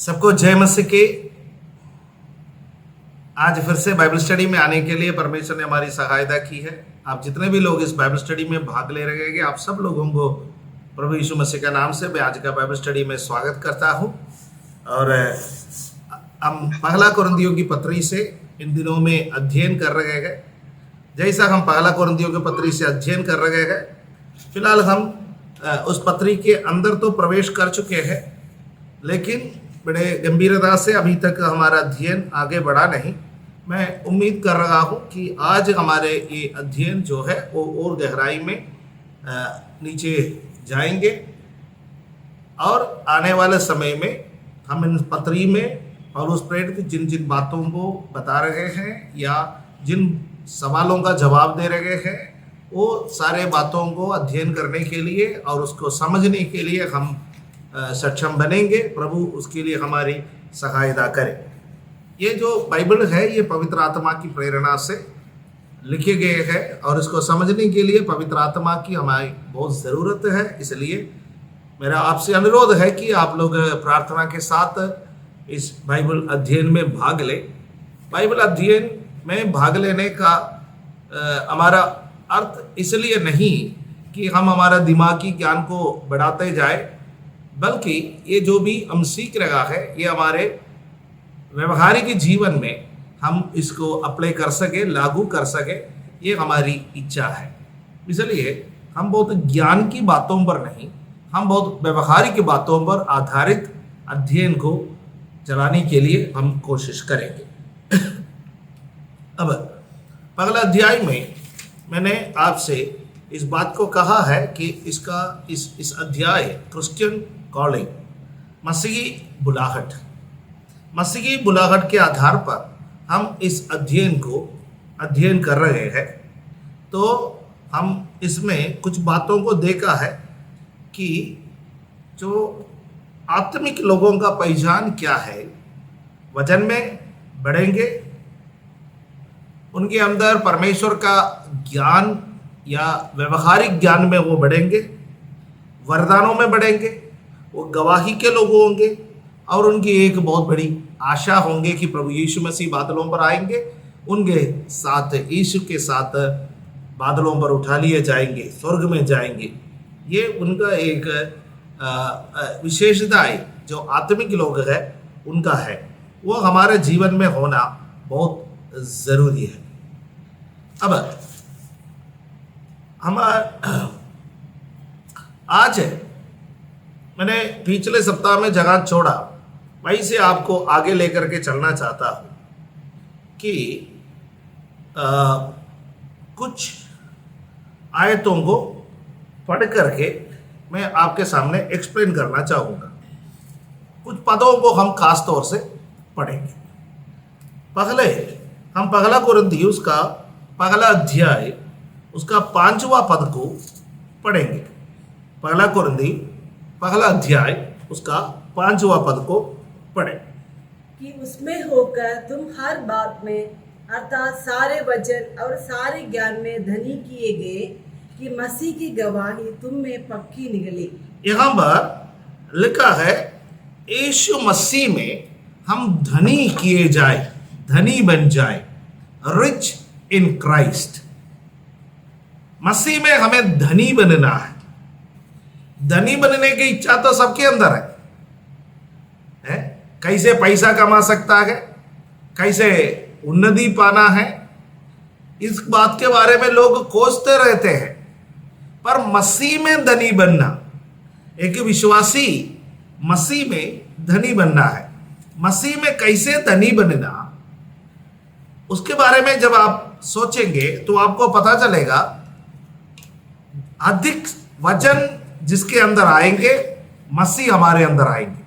सबको जय मसीह के। आज फिर से बाइबल स्टडी में आने के लिए परमेश्वर ने हमारी सहायता की है। आप जितने भी लोग इस बाइबल स्टडी में भाग ले रहे हैं, आप सब लोगों को प्रभु यीशु मसीह का नाम से मैं आज का बाइबल स्टडी में स्वागत करता हूं। और हम पहला कुरिन्थियों की पत्री से इन दिनों में अध्ययन कर रहे हैं। जैसा हम पहला कुरिन्थियों की पत्री से अध्ययन कर रहे हैं, फिलहाल हम उस पत्री के अंदर तो प्रवेश कर चुके हैं, लेकिन बड़े गंभीरता से अभी तक हमारा अध्ययन आगे बढ़ा नहीं। मैं उम्मीद कर रहा हूँ कि आज हमारे ये अध्ययन जो है वो और गहराई में नीचे जाएंगे और आने वाले समय में हम इन पत्री में पौलुस प्रेरित जिन जिन बातों को बता रहे हैं या जिन सवालों का जवाब दे रहे हैं, वो सारे बातों को अध्ययन करने के लिए और उसको समझने के लिए हम सक्षम बनेंगे। प्रभु उसके लिए हमारी सहायता करें। ये जो बाइबल है ये पवित्र आत्मा की प्रेरणा से लिखे गए हैं और इसको समझने के लिए पवित्र आत्मा की हमारी बहुत ज़रूरत है। इसलिए मेरा आपसे अनुरोध है कि आप लोग प्रार्थना के साथ इस बाइबल अध्ययन में भाग लें। बाइबल अध्ययन में भाग लेने का हमारा अर्थ इसलिए नहीं कि हम हमारा दिमागी ज्ञान को बढ़ाते जाए, बल्कि ये जो भी हम सीख रहा है ये हमारे व्यवहारिक जीवन में हम इसको अप्लाई कर सके, लागू कर सके, ये हमारी इच्छा है। इसलिए हम बहुत ज्ञान की बातों पर नहीं, हम बहुत व्यवहारिक बातों पर आधारित अध्ययन को चलाने के लिए हम कोशिश करेंगे। अब पहला अध्याय में मैंने आपसे इस बात को कहा है कि इस अध्याय क्रिश्चियन कॉलिंग, मसीही बुलाहट के आधार पर हम इस अध्ययन को अध्ययन कर रहे हैं। तो हम इसमें कुछ बातों को देखा है कि जो आत्मिक लोगों का पहचान क्या है, वचन में बढ़ेंगे, उनके अंदर परमेश्वर का ज्ञान या व्यवहारिक ज्ञान में वो बढ़ेंगे, वरदानों में बढ़ेंगे, वो गवाही के लोग होंगे और उनकी एक बहुत बड़ी आशा होंगे कि प्रभु यीशु मसीह बादलों पर आएंगे, उनके साथ यीशु के साथ बादलों पर उठा लिए जाएंगे, स्वर्ग में जाएंगे। ये उनका एक विशेषता है जो आत्मिक लोग है उनका है, वो हमारे जीवन में होना बहुत ज़रूरी है। अब हम आज मैंने पिछले सप्ताह में जगह छोड़ा, वहीं से आपको आगे लेकर के चलना चाहता हूँ कि कुछ आयतों को पढ़ करके मैं आपके सामने एक्सप्लेन करना चाहूँगा। कुछ पदों को हम खास तौर से पढ़ेंगे। पहले हम पहला कुरिन्थियों का पहला अध्याय उसका 5वां पद को पढ़ेंगे। पहला कुरिन्थी पहला अध्याय उसका 5वां पद को पढ़े कि उसमें होकर तुम हर बात में अर्थात सारे वचन और सारे ज्ञान में धनी किए गए कि मसीह की गवाही तुम में पक्की निकली। यहाँ पर लिखा है यीशु मसीह में हम धनी किए जाए, धनी बन जाए, रिच इन क्राइस्ट। मसीह में हमें धनी बनना है। धनी बनने की इच्छा तो सबके अंदर है? कैसे पैसा कमा सकता है, कैसे उन्नति पाना है, इस बात के बारे में लोग खोजते रहते हैं। पर मसीह में धनी बनना, एक विश्वासी मसीह में धनी बनना है। मसीह में कैसे धनी बनना, उसके बारे में जब आप सोचेंगे तो आपको पता चलेगा अधिक वचन जिसके अंदर आएंगे, मसीह हमारे अंदर आएंगे।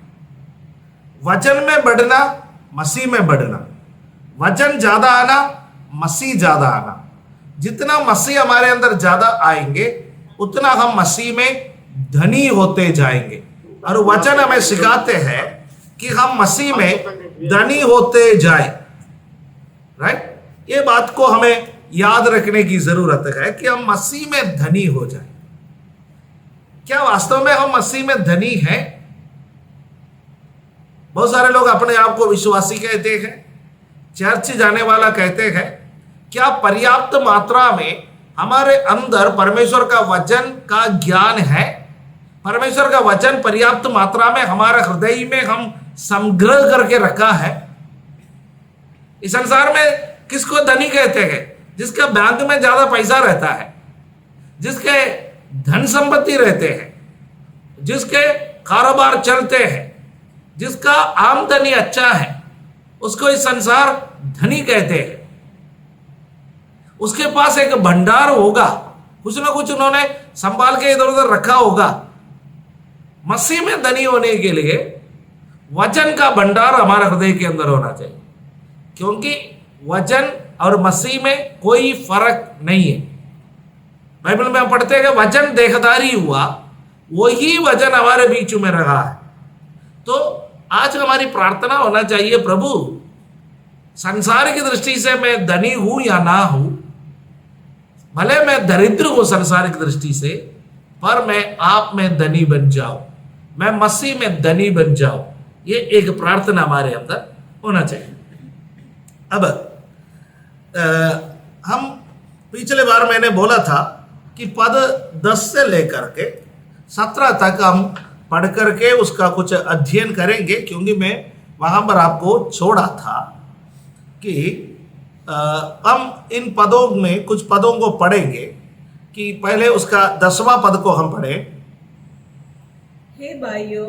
वचन में बढ़ना, मसीह में बढ़ना, वचन ज्यादा आना, मसीह ज्यादा आना। जितना मसीह हमारे अंदर ज्यादा आएंगे उतना हम मसीह में धनी होते जाएंगे। और वचन हमें सिखाते हैं कि हम मसीह में धनी होते जाए। राइट? ये बात को हमें याद रखने की जरूरत है कि हम मसीह में धनी हो जाए। क्या वास्तव में हम मसीह में धनी हैं? बहुत सारे लोग अपने आप को विश्वासी कहते हैं, चर्च जाने वाला कहते हैं। क्या पर्याप्त मात्रा में हमारे अंदर परमेश्वर का वचन का ज्ञान है? परमेश्वर का वचन पर्याप्त मात्रा में हमारे हृदय में हम संग्रह करके रखा है? इस संसार में किसको धनी कहते हैं? जिसका बैंक में ज्यादा पैसा रहता है, जिसके धन संपत्ति रहते हैं, जिसके कारोबार चलते हैं, जिसका आमदनी अच्छा है, उसको इस संसार धनी कहते हैं। उसके पास एक भंडार होगा, कुछ ना कुछ उन्होंने संभाल के इधर उधर रखा होगा। मसीह में धनी होने के लिए वचन का भंडार हमारे हृदय के अंदर होना चाहिए, क्योंकि वचन और मसीह में कोई फर्क नहीं है। बाइबल में हम पढ़ते हैं कि वचन देहधारी हुआ, वही वचन हमारे बीच में रहा है। तो आज हमारी प्रार्थना होना चाहिए, प्रभु संसार की दृष्टि से मैं धनी हूं या ना हूं, भले मैं दरिद्र हूं संसार की दृष्टि से, पर मैं आप में धनी बन जाऊं, मैं मसीह में धनी बन जाऊं। ये एक प्रार्थना हमारे अंदर होना चाहिए। अब हम पिछले बार मैंने बोला था कि पद 10 से लेकर के 17 तक हम पढ़ करके उसका कुछ अध्ययन करेंगे, क्योंकि मैं वहां पर आपको छोड़ा था कि हम इन पदों में कुछ पदों को पढ़ेंगे। कि पहले उसका 10वां पद को हम पढ़ें। हे भाइयों,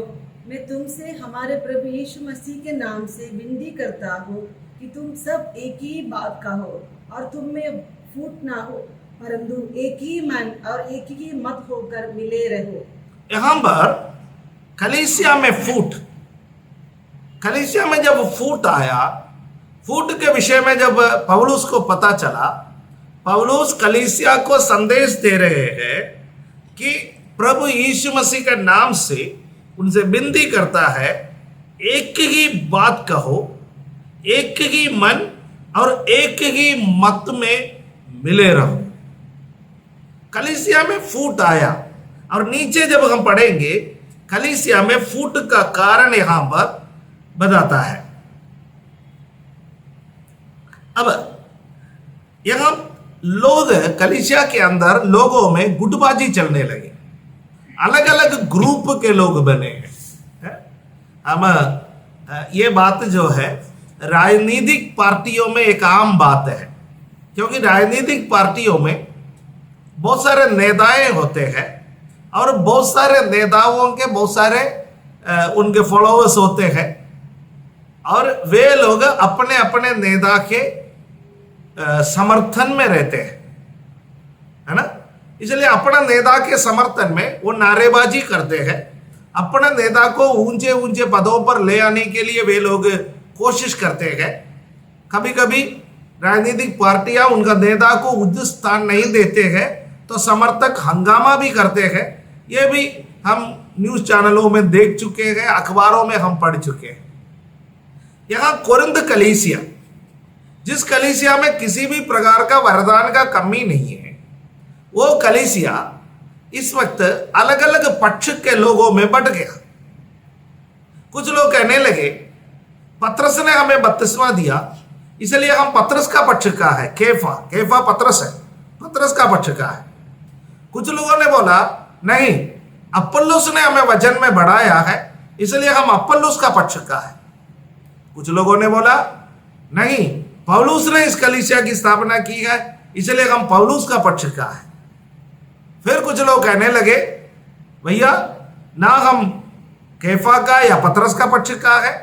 मैं तुमसे हमारे प्रभु यीशु मसीह के नाम से विनती करता हूँ कि तुम सब एक ही बात का हो और तुम में फूट ना हो, परंतु एक ही मन और एक ही मत होकर मिले रहो। यहां पर कलीसिया में फूट, कलीसिया में जब फूट आया, फूट के विषय में जब पौलुस को पता चला, पौलुस कलीसिया को संदेश दे रहे हैं कि प्रभु यीशु मसीह के नाम से उनसे विनती करता है, एक ही बात कहो, एक ही मन और एक ही मत में मिले रहो। कलीसिया में फूट आया, और नीचे जब हम पढ़ेंगे कलीसिया में फूट का कारण यहां पर बताता है। अब यहां लोग, कलीसिया के अंदर लोगों में गुटबाजी चलने लगी, अलग अलग ग्रुप के लोग बने हैं। हम ये बात जो है राजनीतिक पार्टियों में एक आम बात है, क्योंकि राजनीतिक पार्टियों में बहुत सारे नेताएं होते हैं और बहुत सारे नेताओं के बहुत सारे उनके फॉलोअर्स होते हैं, और वे लोग अपने अपने नेता के समर्थन में रहते हैं, है ना। इसलिए अपना नेता के समर्थन में वो नारेबाजी करते हैं, अपने नेता को ऊंचे ऊंचे पदों पर ले आने के लिए वे लोग कोशिश करते हैं। कभी कभी राजनीतिक पार्टियां उनका नेता को उचित स्थान नहीं देते हैं तो समर्थक हंगामा भी करते हैं। ये भी हम न्यूज चैनलों में देख चुके हैं, अखबारों में हम पढ़ चुके हैं। यहां कोरिन्थ कलीसिया, जिस कलीसिया में किसी भी प्रकार का वरदान का कमी नहीं है, वो कलीसिया इस वक्त अलग अलग पक्ष के लोगों में बट गया। कुछ लोग कहने लगे पतरस ने हमें बपतिस्मा दिया, इसलिए हम पतरस का पक्ष का है। केफा पतरस है, पतरस का पक्ष का है। कुछ लोगों ने बोला नहीं, अपुल्लोस ने हमें वचन में बढ़ाया है, इसलिए हम अपुल्लोस का पक्ष का है। कुछ लोगों ने बोला नहीं, पौलुस ने इस कलीसिया की स्थापना की है, इसलिए हम पौलुस का पक्ष का है। फिर कुछ लोग कहने लगे भैया, ना हम केफा का या पतरस का पक्ष का है,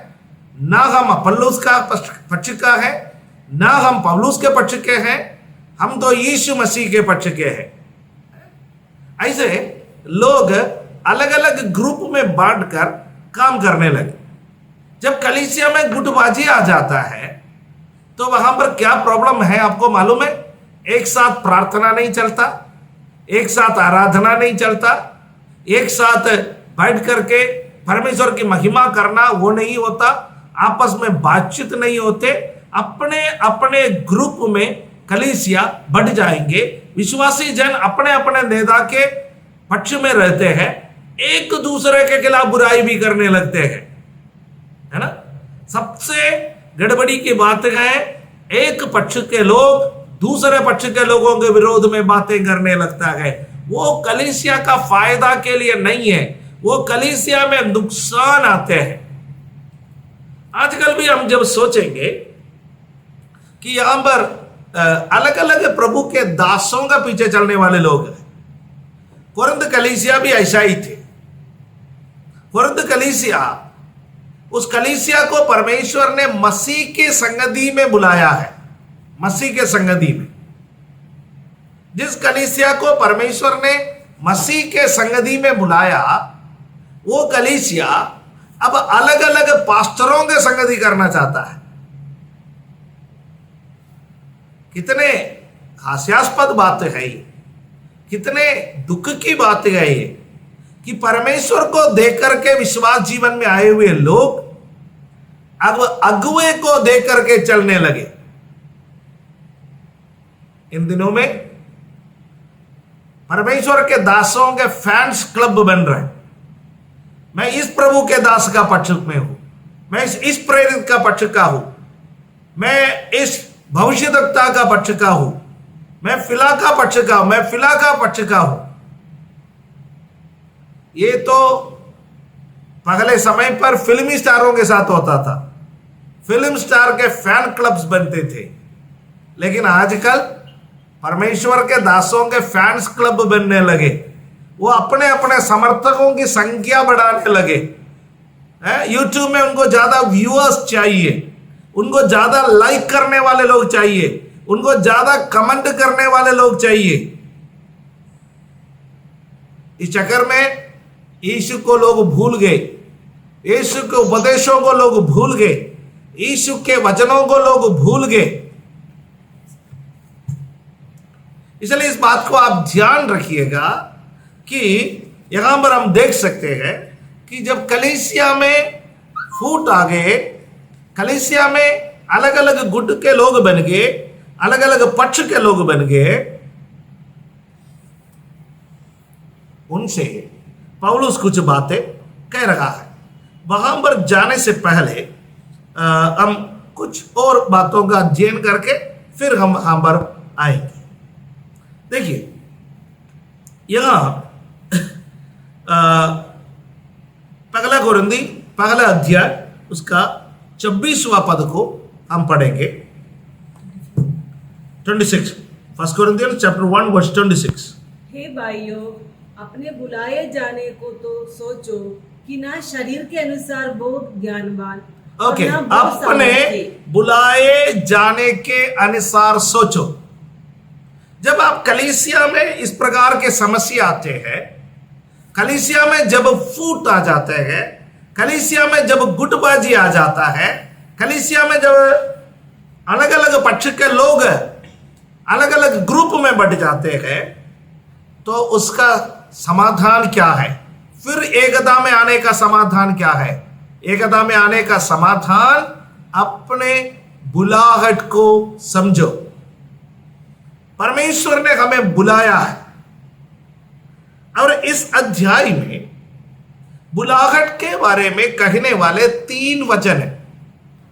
ना हम अपुल्लोस का पक्ष का है, ना हम पौलुस के पक्ष के हैं, हम तो यीशु मसीह के पक्ष के हैं। ऐसे लोग अलग अलग ग्रुप में बांटकर काम करने लगे। जब कलीसिया में गुटबाजी आ जाता है तो वहां पर क्या प्रॉब्लम है आपको मालूम है? एक साथ प्रार्थना नहीं चलता, एक साथ आराधना नहीं चलता, एक साथ बैठ करके परमेश्वर की महिमा करना वो नहीं होता, आपस में बातचीत नहीं होते। अपने अपने ग्रुप में कलीसिया बढ़ जाएंगे, विश्वासी जन अपने अपने नेता के पक्ष में रहते हैं, एक दूसरे के खिलाफ बुराई भी करने लगते हैं, है ना। सबसे गड़बड़ी की बात है, एक पक्ष के लोग दूसरे पक्ष के लोगों के विरोध में बातें करने लगता है। वो कलीसिया का फायदा के लिए नहीं है, वो कलीसिया में नुकसान आते हैं। आजकल भी हम जब सोचेंगे कि यहां पर अलग अलग प्रभु के दासों का पीछे चलने वाले लोग हैं। कुरिन्थ कलीसिया भी ऐसा ही थे। कुरिन्थ कलीसिया, उस कलीसिया को परमेश्वर ने मसीह के संगति में बुलाया है। मसीह के संगति में, जिस कलीसिया को परमेश्वर ने मसीह के संगति में बुलाया, वो कलीसिया अब अलग अलग पास्टरों के संगति करना चाहता है। कितने हास्यास्पद बात है ये, कितने दुख की बात है ये कि परमेश्वर को देख करके विश्वास जीवन में आए हुए लोग अब अगुवे को देख करके चलने लगे। इन दिनों में परमेश्वर के दासों के फैंस क्लब बन रहे हैं। मैं इस प्रभु के दास का पक्ष में हूं, मैं इस प्रेरित का पक्ष का हूं, मैं इस भविष्यद्वक्ता का पक्ष का हूं, मैं फिला का पक्ष का हूं, मैं फिला का पक्ष का हूं। ये तो पहले समय पर फिल्मी स्टारों के साथ होता था, फिल्म स्टार के फैन क्लब्स बनते थे। लेकिन आजकल परमेश्वर के दासों के फैंस क्लब बनने लगे। वो अपने अपने समर्थकों की संख्या बढ़ाने लगे। यूट्यूब में उनको ज्यादा व्यूअर्स चाहिए, उनको ज्यादा लाइक करने वाले लोग चाहिए, उनको ज्यादा कमेंट करने वाले लोग चाहिए। इस चक्कर में यीशु को लोग भूल गए, यीशु के उपदेशों को लोग भूल गए, यीशु के वचनों को लोग भूल गए। इसलिए इस बात को आप ध्यान रखिएगा कि यहां पर हम देख सकते हैं कि जब कलीसिया में फूट आ गए, कलीसिया में अलग अलग गुट के लोग बन गए, अलग अलग पक्ष के लोग बन गए, उनसे पौलुस कुछ बातें कह रहा है। वहां पर जाने से पहले हम कुछ और बातों का अध्ययन करके फिर हम यहां पर आएंगे। देखिए, यहां पहला कुरिन्थी पहला अध्याय उसका 26वां पद को हम पढ़ेंगे। 26, फर्स्ट कोरिन्थियंस चैप्टर 1 वर्स 26। हे भाइयों, अपने बुलाए जाने को तो सोचो कि ना शरीर के अनुसार बहुत ज्ञानवान और ओके, ना बहुत अपने सामर्थी। बुलाए जाने के अनुसार सोचो। जब आप कलीसिया में इस प्रकार के समस्या आते हैं, कलीसिया में जब फूट आ जाते हैं, कलीसिया में जब गुटबाजी आ जाता है, कलीसिया में जब अलग अलग पक्ष के लोग अलग अलग ग्रुप में बट जाते हैं, तो उसका समाधान क्या है? फिर एकता में आने का समाधान क्या है? एकता में आने का समाधान अपने बुलाहट को समझो। परमेश्वर ने हमें बुलाया है और इस अध्याय में बुलाहट के बारे में कहने वाले 3 वचन हैं।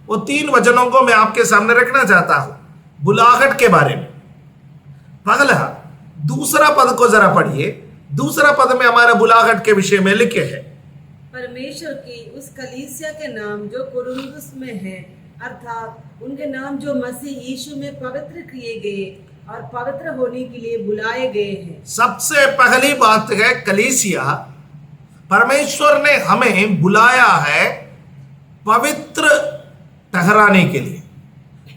वो 3 वचनों को मैं आपके सामने रखना चाहता हूं बुलाहट के बारे में। पहला, दूसरा पद को जरा पढ़िए। दूसरा पद में हमारा बुलाहट के विषय में लिखे है, परमेश्वर की उस कलीसिया के नाम जो कुरिन्थुस में है, अर्थात उनके नाम जो मसीह यीशु में पवित्र किए गए और पवित्र होने के लिए बुलाए गए हैं। सबसे पहली बात है, कलीसिया, परमेश्वर ने हमें बुलाया है पवित्र ठहराने के लिए,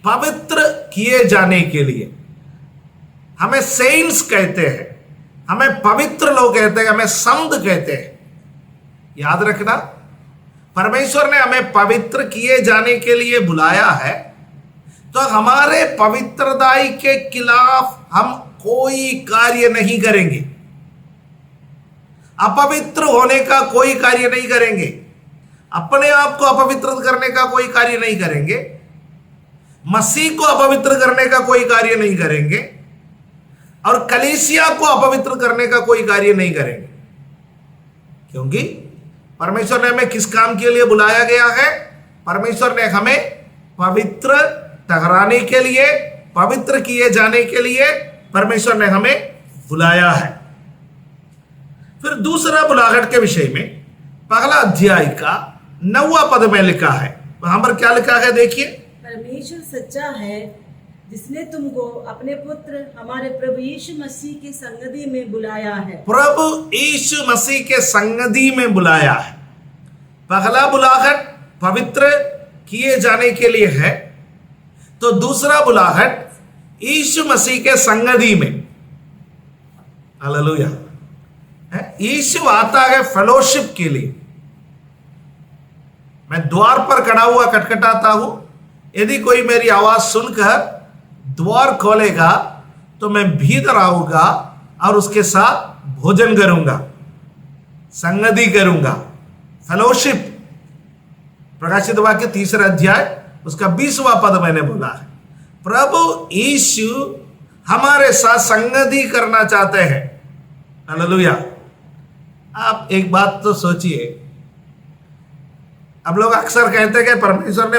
पवित्र किए जाने के लिए। हमें सेंट्स कहते हैं, हमें पवित्र लोग कहते हैं, हमें संत कहते हैं। याद रखना, परमेश्वर ने हमें पवित्र किए जाने के लिए बुलाया है, तो हमारे पवित्रताई के खिलाफ हम कोई कार्य नहीं करेंगे, अपवित्र होने का कोई कार्य नहीं करेंगे, अपने आप को अपवित्र करने का कोई कार्य नहीं करेंगे, मसीह को अपवित्र करने का कोई कार्य नहीं करेंगे, और कलीसिया को अपवित्र करने का कोई कार्य नहीं करेंगे। क्योंकि परमेश्वर ने हमें किस काम के लिए बुलाया गया है? परमेश्वर ने हमें पवित्र ठहराने के लिए, पवित्र किए जाने के लिए परमेश्वर ने हमें बुलाया है। फिर दूसरा बुलाहट के विषय में पहला अध्याय का 9वां पद में लिखा है, वहां पर क्या लिखा है देखिए। परमेश्वर सच्चा है जिसने तुमको अपने पुत्र हमारे प्रभु यीशु मसीह की संगति में बुलाया है। प्रभु यीशु मसीह के संगति में बुलाया है। पहला बुलाहट पवित्र किए जाने के लिए है, तो दूसरा बुलाहट यीशु मसीह के संगति में। हालेलुया। यीशु आता है फेलोशिप के लिए। मैं द्वार पर खड़ा हुआ खटखटाता हूं, यदि कोई मेरी आवाज सुनकर द्वार खोलेगा तो मैं भीतर आऊंगा और उसके साथ भोजन करूंगा, संगति करूंगा, फेलोशिप। प्रकाशित वाक्य 3 अध्याय उसका 20वां पद मैंने बोला है। प्रभु यीशु हमारे साथ संगति करना चाहते हैं। हालेलुया। आप एक बात तो सोचिए, हम लोग अक्सर कहते हैं कि परमेश्वर ने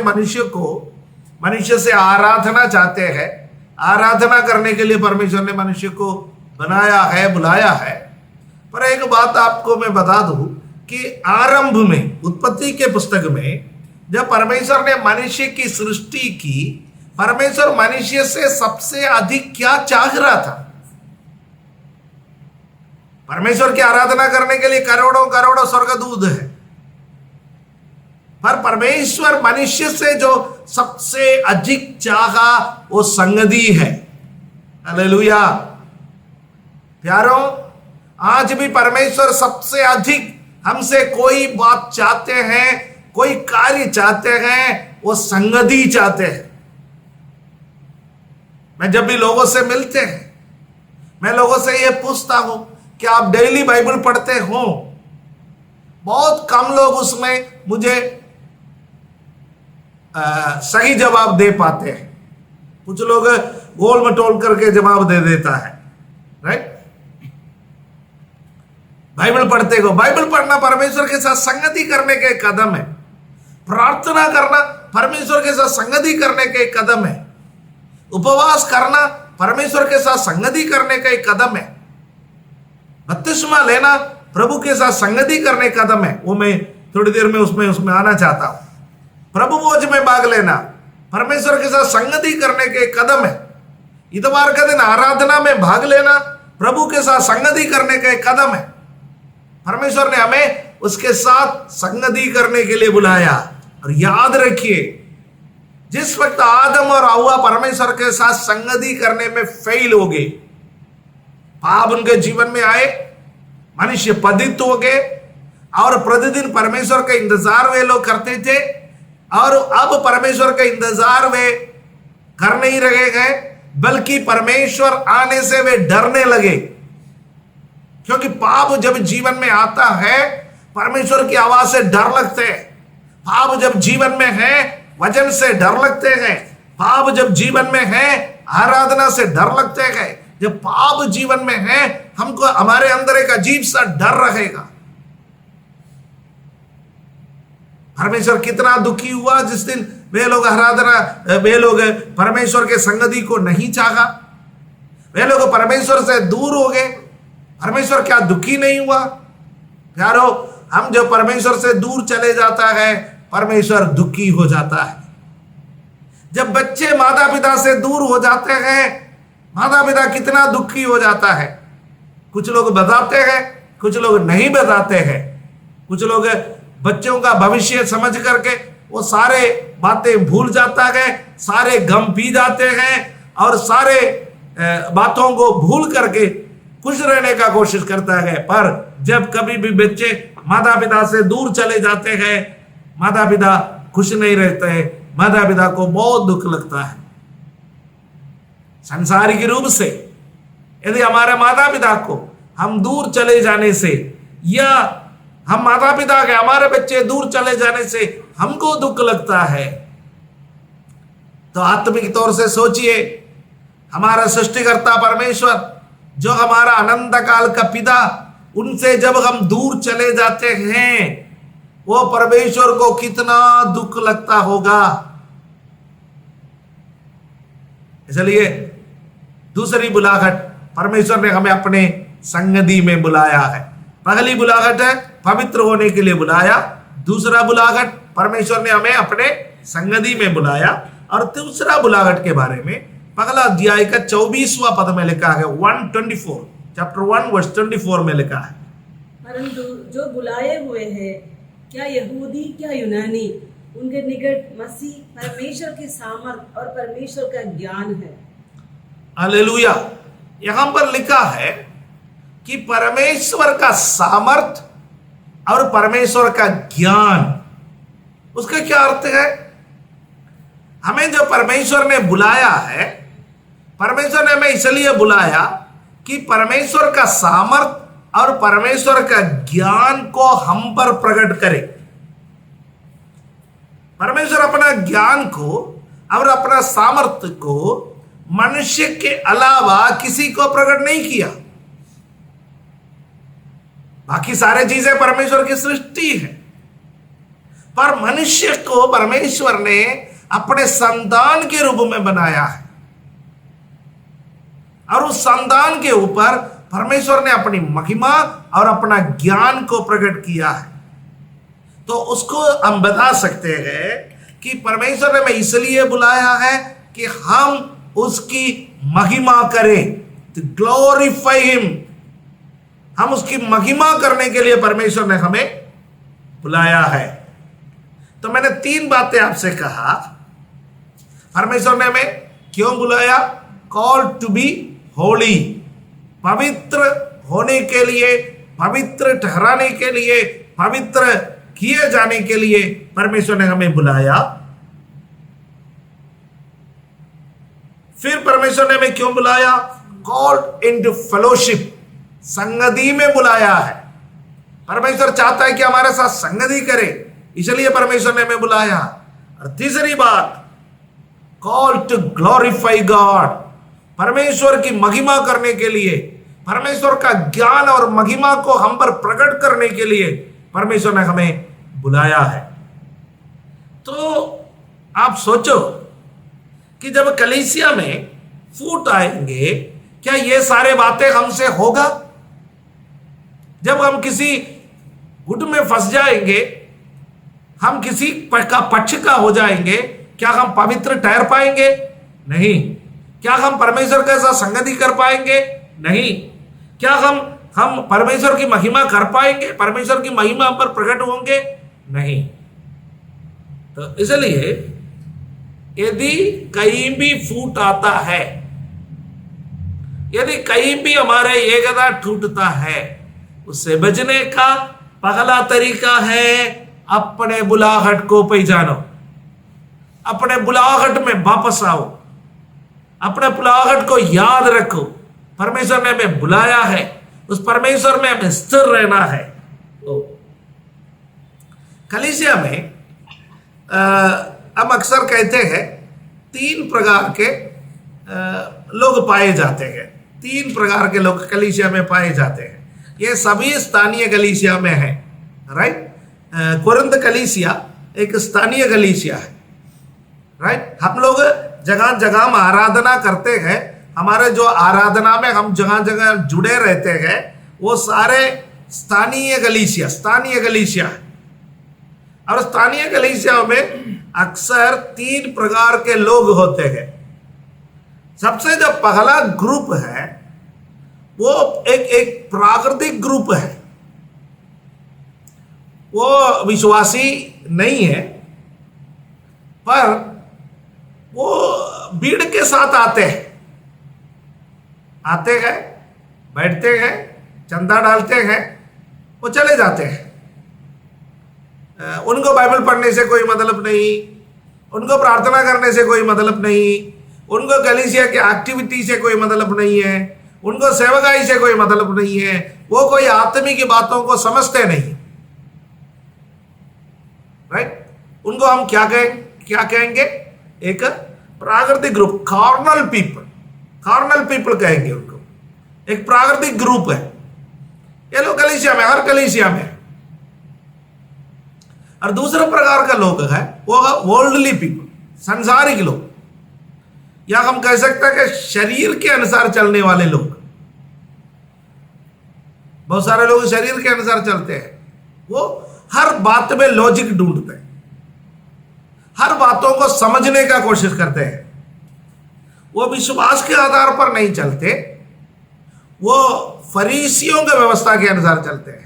मनुष्य से आराधना चाहते हैं, आराधना करने के लिए परमेश्वर ने मनुष्य को बनाया है, बुलाया है। पर एक बात आपको मैं बता दूं कि आरंभ में, उत्पत्ति के पुस्तक में जब परमेश्वर ने मनुष्य की सृष्टि की, परमेश्वर मनुष्य से सबसे अधिक क्या चाह रहा था? परमेश्वर की आराधना करने के लिए करोड़ों करोड़ों स्वर्गदूत है, पर परमेश्वर मनुष्य से जो सबसे अधिक चाहा वो संगति है। हालेलुया। प्यारों, आज भी परमेश्वर सबसे अधिक हमसे कोई बात चाहते हैं, कोई कार्य चाहते हैं, वो संगति चाहते हैं। मैं जब भी लोगों से मिलते हैं, मैं लोगों से ये पूछता हूं कि आप डेली बाइबल पढ़ते हो? बहुत कम लोग उसमें मुझे सही जवाब दे पाते हैं। कुछ लोग गोल मटोल करके जवाब दे देता है, राइट? बाइबल पढ़ते हो। बाइबल पढ़ना परमेश्वर के साथ संगति करने के एक कदम है। प्रार्थना करना परमेश्वर के साथ संगति करने का एक कदम है। उपवास करना परमेश्वर के साथ संगति करने का एक कदम है। बपतिस्मा लेना प्रभु के साथ संगति करने का कदम है। वो मैं थोड़ी देर में उसमें आना चाहता हूं। प्रभु भोज में भाग लेना परमेश्वर के साथ संगति करने के एक कदम है। इतवार का दिन आराधना में भाग लेना प्रभु के साथ संगति करने का एक कदम है। परमेश्वर ने हमें उसके साथ संगति करने के लिए बुलाया। और याद रखिए, जिस वक्त आदम और हव्वा परमेश्वर के साथ संगति करने में फेल हो गए, पाप उनके जीवन में आए, मनुष्य पतित हो गए, और प्रतिदिन परमेश्वर का इंतजार वे लोग करते थे, और अब परमेश्वर का इंतजार वे कर नहीं रहे गए, बल्कि परमेश्वर आने से वे डरने लगे। क्योंकि पाप जब जीवन में आता है, परमेश्वर की आवाज से डर लगते हैं। पाप जब जीवन में है, वचन से डर लगते हैं। पाप जब जीवन में है, आराधना से डर लगते हैं। जब पाप जीवन में है, हमको हमारे अंदर एक अजीब सा डर रहेगा। परमेश्वर कितना दुखी हुआ जिस दिन वे लोग परमेश्वर के संगति को नहीं चाहा, वे लोग परमेश्वर से दूर हो गए। परमेश्वर क्या दुखी नहीं हुआ? प्यारो, हम जब परमेश्वर से दूर चले जाता है, परमेश्वर दुखी हो जाता है। जब बच्चे माता पिता से दूर हो जाते हैं, माता पिता कितना दुखी हो जाता है। कुछ लोग बताते हैं, कुछ लोग नहीं बताते हैं। कुछ लोग बच्चों का भविष्य समझ करके वो सारे बातें भूल जाता है, सारे गम पी जाते हैं, और सारे बातों को भूल करके खुश रहने का कोशिश करता है। पर जब कभी भी बच्चे माता पिता से दूर चले जाते हैं, माता पिता खुश नहीं रहते हैं, माता पिता को बहुत दुख लगता है। सांसारिक रूप से यदि हमारे माता पिता को हम दूर चले जाने से, या हम माता पिता के हमारे बच्चे दूर चले जाने से हमको दुख लगता है, तो आत्मिक तौर से सोचिए, हमारा सृष्टिकर्ता परमेश्वर जो हमारा अनंत काल का पिता, उनसे जब हम दूर चले जाते हैं, वो परमेश्वर को कितना दुख लगता होगा। इसलिए दूसरी बुलाहट, परमेश्वर ने हमें अपने संगति में बुलाया है। पहली बुलाहट है पवित्र होने के लिए बुलाया, दूसरा बुलाहट परमेश्वर ने हमें अपने संगति में बुलाया, और तीसरा बुलाहट के बारे में पहला अध्याय का 24वां पद में लिखा है, 124 चैप्टर 1 वर्स 24 में लिखा है, परंतु जो बुलाए हुए हैं, क्या यहूदी क्या यूनानी, उनके निकट मसीह परमेश्वर की सामर्थ और परमेश्वर का ज्ञान है। हालेलुया। यहां पर लिखा है कि परमेश्वर का सामर्थ और परमेश्वर का ज्ञान। उसका क्या अर्थ है? हमें जो परमेश्वर ने बुलाया है, परमेश्वर ने हमें इसलिए बुलाया कि परमेश्वर का सामर्थ और परमेश्वर का ज्ञान को हम पर प्रकट करे। परमेश्वर अपना ज्ञान को और अपना सामर्थ्य को मनुष्य के अलावा किसी को प्रकट नहीं किया। बाकी सारे चीजें परमेश्वर की सृष्टि है, पर मनुष्य को परमेश्वर ने अपने संतान के रूप में बनाया है, और उस संतान के ऊपर परमेश्वर ने अपनी महिमा और अपना ज्ञान को प्रकट किया है। तो उसको हम बता सकते हैं कि परमेश्वर ने हमें इसलिए बुलाया है कि हम उसकी महिमा करें, to glorify him। हम उसकी महिमा करने के लिए परमेश्वर ने हमें बुलाया है। तो मैंने 3 बातें आपसे कहा। परमेश्वर ने हमें क्यों बुलाया? कॉल टू बी होली, पवित्र होने के लिए, पवित्र ठहराने के लिए, पवित्र किए जाने के लिए परमेश्वर ने हमें बुलाया। फिर परमेश्वर ने हमें क्यों बुलाया? कॉल्ड इनटू फेलोशिप, संगति में बुलाया है। परमेश्वर चाहता है कि हमारे साथ संगति करे, इसलिए परमेश्वर ने हमें बुलाया। और तीसरी बात, कॉल टू ग्लोरीफाई गॉड, परमेश्वर की महिमा करने के लिए, परमेश्वर का ज्ञान और महिमा को हम पर प्रकट करने के लिए परमेश्वर ने हमें बुलाया है। तो आप सोचो कि जब कलीसिया में फूट आएंगे, क्या ये सारे बातें हमसे होगा? जब हम किसी गुट में फंस जाएंगे, हम किसी का पक्ष का हो जाएंगे, क्या हम पवित्र ठहर पाएंगे? नहीं। क्या हम परमेश्वर के साथ संगति कर पाएंगे? नहीं। क्या हम परमेश्वर की महिमा कर पाएंगे? परमेश्वर की महिमा हम पर प्रकट होंगे? नहीं। तो इसलिए यदि कहीं भी फूट आता है, यदि कहीं भी हमारे एकता टूटता है, उससे बचने का पहला तरीका है अपने बुलाहट को पहचानो, अपने बुलाहट में वापस आओ, अपने बुलाहट को याद रखो। परमेश्वर ने हमें बुलाया है, उस परमेश्वर में हमें स्थिर रहना है। तो कलीसिया में हम अक्सर कहते हैं 3 प्रकार के लोग पाए जाते हैं। 3 प्रकार के लोग कलीसिया में पाए जाते हैं। ये सभी स्थानीय कलीसिया में है, राइट। कोरिन्थ कलीसिया एक स्थानीय कलीसिया है, राइट। हम लोग जगह जगह में आराधना करते हैं। हमारे जो आराधना में हम जगह जगह जुड़े रहते हैं, वो सारे स्थानीय कलीसिया है। और स्थानीय कलीसिया में अक्सर 3 प्रकार के लोग होते हैं। सबसे जो पहला ग्रुप है वो एक प्राकृतिक ग्रुप है। वो विश्वासी नहीं है, पर वो भीड़ के साथ आते हैं, बैठते हैं, चंदा डालते हैं, वो चले जाते हैं। उनको बाइबल पढ़ने से कोई मतलब नहीं, उनको प्रार्थना करने से कोई मतलब नहीं, उनको कलीसिया की एक्टिविटी से कोई मतलब नहीं है, उनको सेवकाई से कोई मतलब नहीं है, वो कोई आत्मिक की बातों को समझते नहीं, राइट। उनको हम क्या कहेंगे? एक प्राकृतिक ग्रुप, कार्नल पीपल कहेंगे उनको। एक प्राकृतिक ग्रुप है ये लोग कलीसिया में, हर कलीसिया में। और दूसरा प्रकार का लोग है वो वर्ल्डली पीपल, संसारिक लोग, या हम कह सकते हैं कि शरीर के अनुसार चलने वाले लोग। बहुत सारे लोग शरीर के अनुसार चलते हैं, वो हर बात में लॉजिक ढूंढते हैं, हर बातों को समझने का कोशिश करते हैं, वो विश्वास के आधार पर नहीं चलते, वो फरीसियों के व्यवस्था के अनुसार चलते हैं।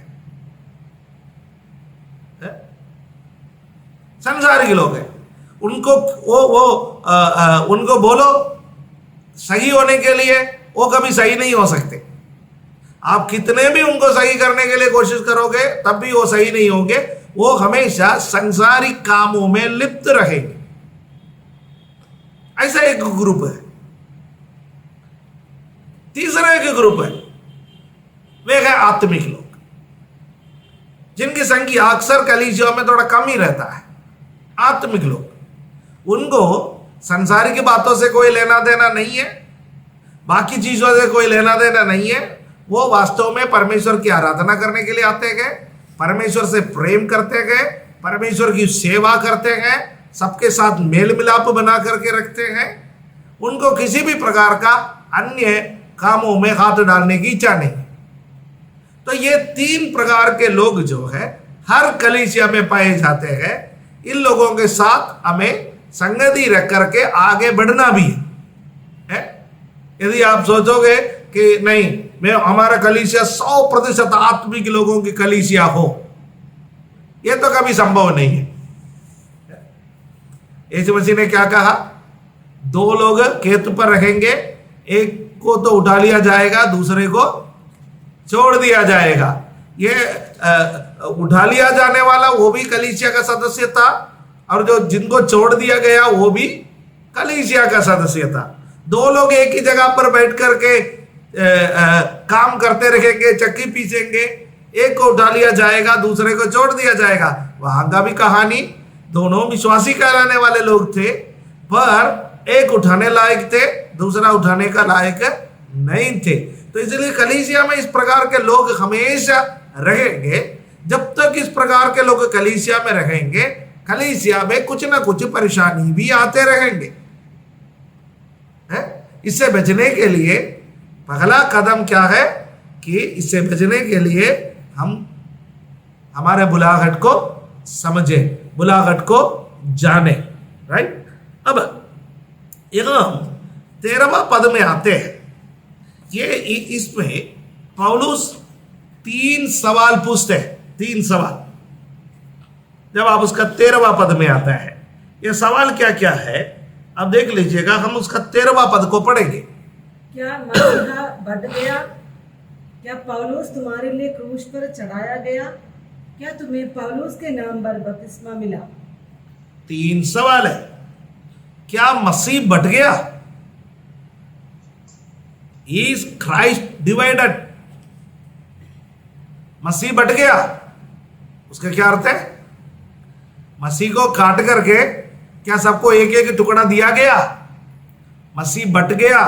संसारिक लोग हैं, उनको उनको बोलो सही होने के लिए, वो कभी सही नहीं हो सकते। आप कितने भी उनको सही करने के लिए कोशिश करोगे तब भी वो सही नहीं होंगे, वो हमेशा संसारिक कामों में लिप्त रहेंगे। ऐसा एक ग्रुप है। तीसरा एक ग्रुप है, वे है आत्मिक लोग, जिनकी संख्या अक्सर कलीसियाओं में थोड़ा कम ही रहता है। आत्मिक लोग, उनको संसारिक बातों से कोई लेना देना नहीं है, बाकी चीजों से कोई लेना देना नहीं है। वो वास्तव में परमेश्वर की आराधना करने के लिए आते गए, परमेश्वर से प्रेम करते गए, परमेश्वर की सेवा करते हैं, सबके साथ मेल मिलाप बना करके रखते हैं। उनको किसी भी प्रकार का अन्य कामों में हाथ डालने की इच्छा नहीं। तो ये तीन प्रकार के लोग जो है हर कलीसिया में पाए जाते हैं। इन लोगों के साथ हमें संगति रख करके आगे बढ़ना भी है। यदि आप सोचोगे कि नहीं, मैं हमारा कलीसिया 100% आत्मिक लोगों की कलीसिया हो, यह तो कभी संभव नहीं है। यीशु मसीह ने क्या कहा? दो लोग खेत पर रहेंगे, एक को तो उठा लिया जाएगा, दूसरे को छोड़ दिया जाएगा। ये उठा लिया जाने वाला वो भी कलीसिया का सदस्य था, और जो जिनको छोड़ दिया गया वो भी कलीसिया का सदस्य था। दो लोग एक ही जगह पर बैठ करके काम करते रहेंगे, चक्की पीसेंगे, एक को उठा लिया जाएगा, दूसरे को छोड़ दिया जाएगा। वहां का भी कहानी, दोनों विश्वासी कहलाने वाले लोग थे, पर एक उठाने लायक थे, दूसरा उठाने का लायक नहीं थे। तो इसलिए कलीसिया में इस प्रकार के लोग हमेशा रहेंगे। जब तक इस प्रकार के लोग कलीसिया में रहेंगे, कलीसिया में कुछ ना कुछ परेशानी भी आते रहेंगे। इससे बचने के लिए पहला कदम क्या है कि इससे बचने के लिए हम हमारे बुलाहट को समझे, बुलाहट को जाने। राइट। अब यहाँ 13वां पद में आते हैं। ये इसमें पौलुस 3 सवाल पूछते हैं, 3 सवाल। जब आप उसका 13वां पद में आता है, ये सवाल क्या क्या है अब देख लीजिएगा। हम उसका 13वां पद को पढ़ेंगे। क्या मसीहा बढ़ गया? क्या पौलुस तुम्हारे लिए क्रूस पर चढ़ाया गया? क्या तुम्हें पौलुस के नाम पर बपतिस्मा मिला? 3 सवाल है। क्या मसीह बढ़ गया? Is Christ divided? मसीह बढ़ गया, उसका क्या अर्थ है? मसीह को काट करके क्या सबको एक एक टुकड़ा दिया गया? मसीह बट गया?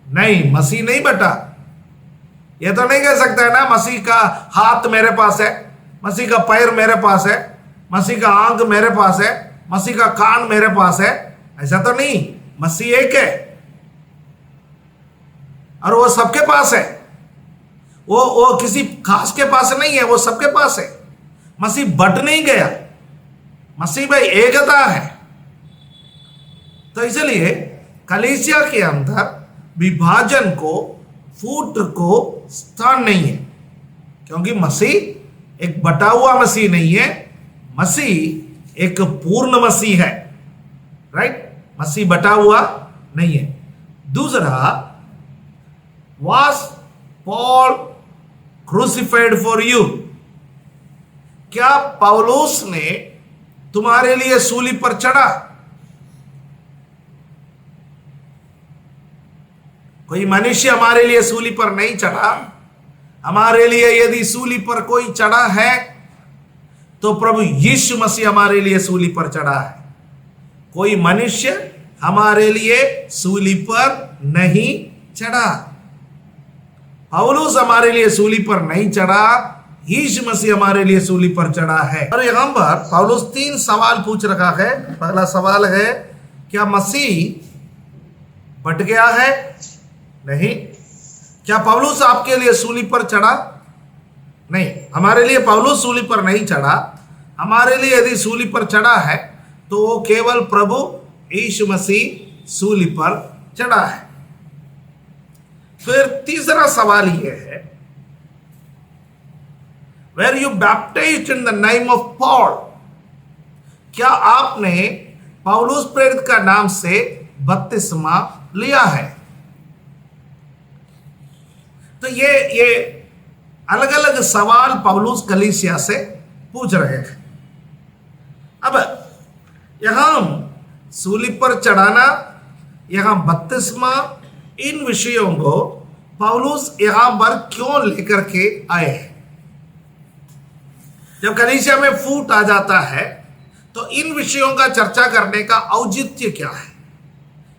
नहीं, मसीह नहीं बटा। ये तो नहीं कह सकता है ना, मसीह का हाथ मेरे पास है, मसीह का पैर मेरे पास है, मसीह का आंख मेरे पास है, मसीह का कान मेरे पास है। ऐसा तो नहीं, मसीह एक है और वो सबके पास है। वो किसी खास के पास नहीं है, वो सबके पास है। मसीह बट नहीं गया, मसीह भाई एकता है। तो इसलिए कलीसिया के अंदर विभाजन को, फूट को स्थान नहीं है, क्योंकि मसीह एक बटा हुआ मसीह नहीं है, मसीह एक पूर्ण मसीह है। राइट। मसीह बटा हुआ नहीं है। दूसरा, was Paul crucified for you? क्या पौलुस ने तुम्हारे लिए सूली पर चढ़ा? कोई मनुष्य हमारे लिए सूली पर नहीं चढ़ा। हमारे लिए यदि सूली पर कोई चढ़ा है तो प्रभु यीशु मसीह हमारे लिए सूली पर चढ़ा है। कोई मनुष्य हमारे लिए सूली पर नहीं चढ़ा। पौलुस हमारे लिए सूली पर नहीं चढ़ा, यीशु मसीह हमारे लिए सूली पर चढ़ा है। और यहां पर पौलुस 3 सवाल पूछ रखा है। पहला सवाल है, क्या मसीह बट गया है? नहीं। क्या पौलुस आपके लिए सूली पर चढ़ा? नहीं, हमारे लिए पौलुस सूली पर नहीं चढ़ा। हमारे लिए यदि सूली पर चढ़ा है तो वो केवल प्रभु यीशु मसीह सूली पर चढ़ा है। फिर तीसरा सवाल यह है, Were you baptized in the name of Paul? क्या आपने पौलुस प्रेरित का नाम से बपतिस्मा लिया है? तो ये अलग अलग सवाल पौलुस कलीसिया से पूछ रहे हैं। अब यहां सूली पर चढ़ाना, यहां बपतिस्मा, इन विषयों को पौलुस यहां पर क्यों लेकर के आए हैं? जब कलीसिया में फूट आ जाता है तो इन विषयों का चर्चा करने का औचित्य क्या है?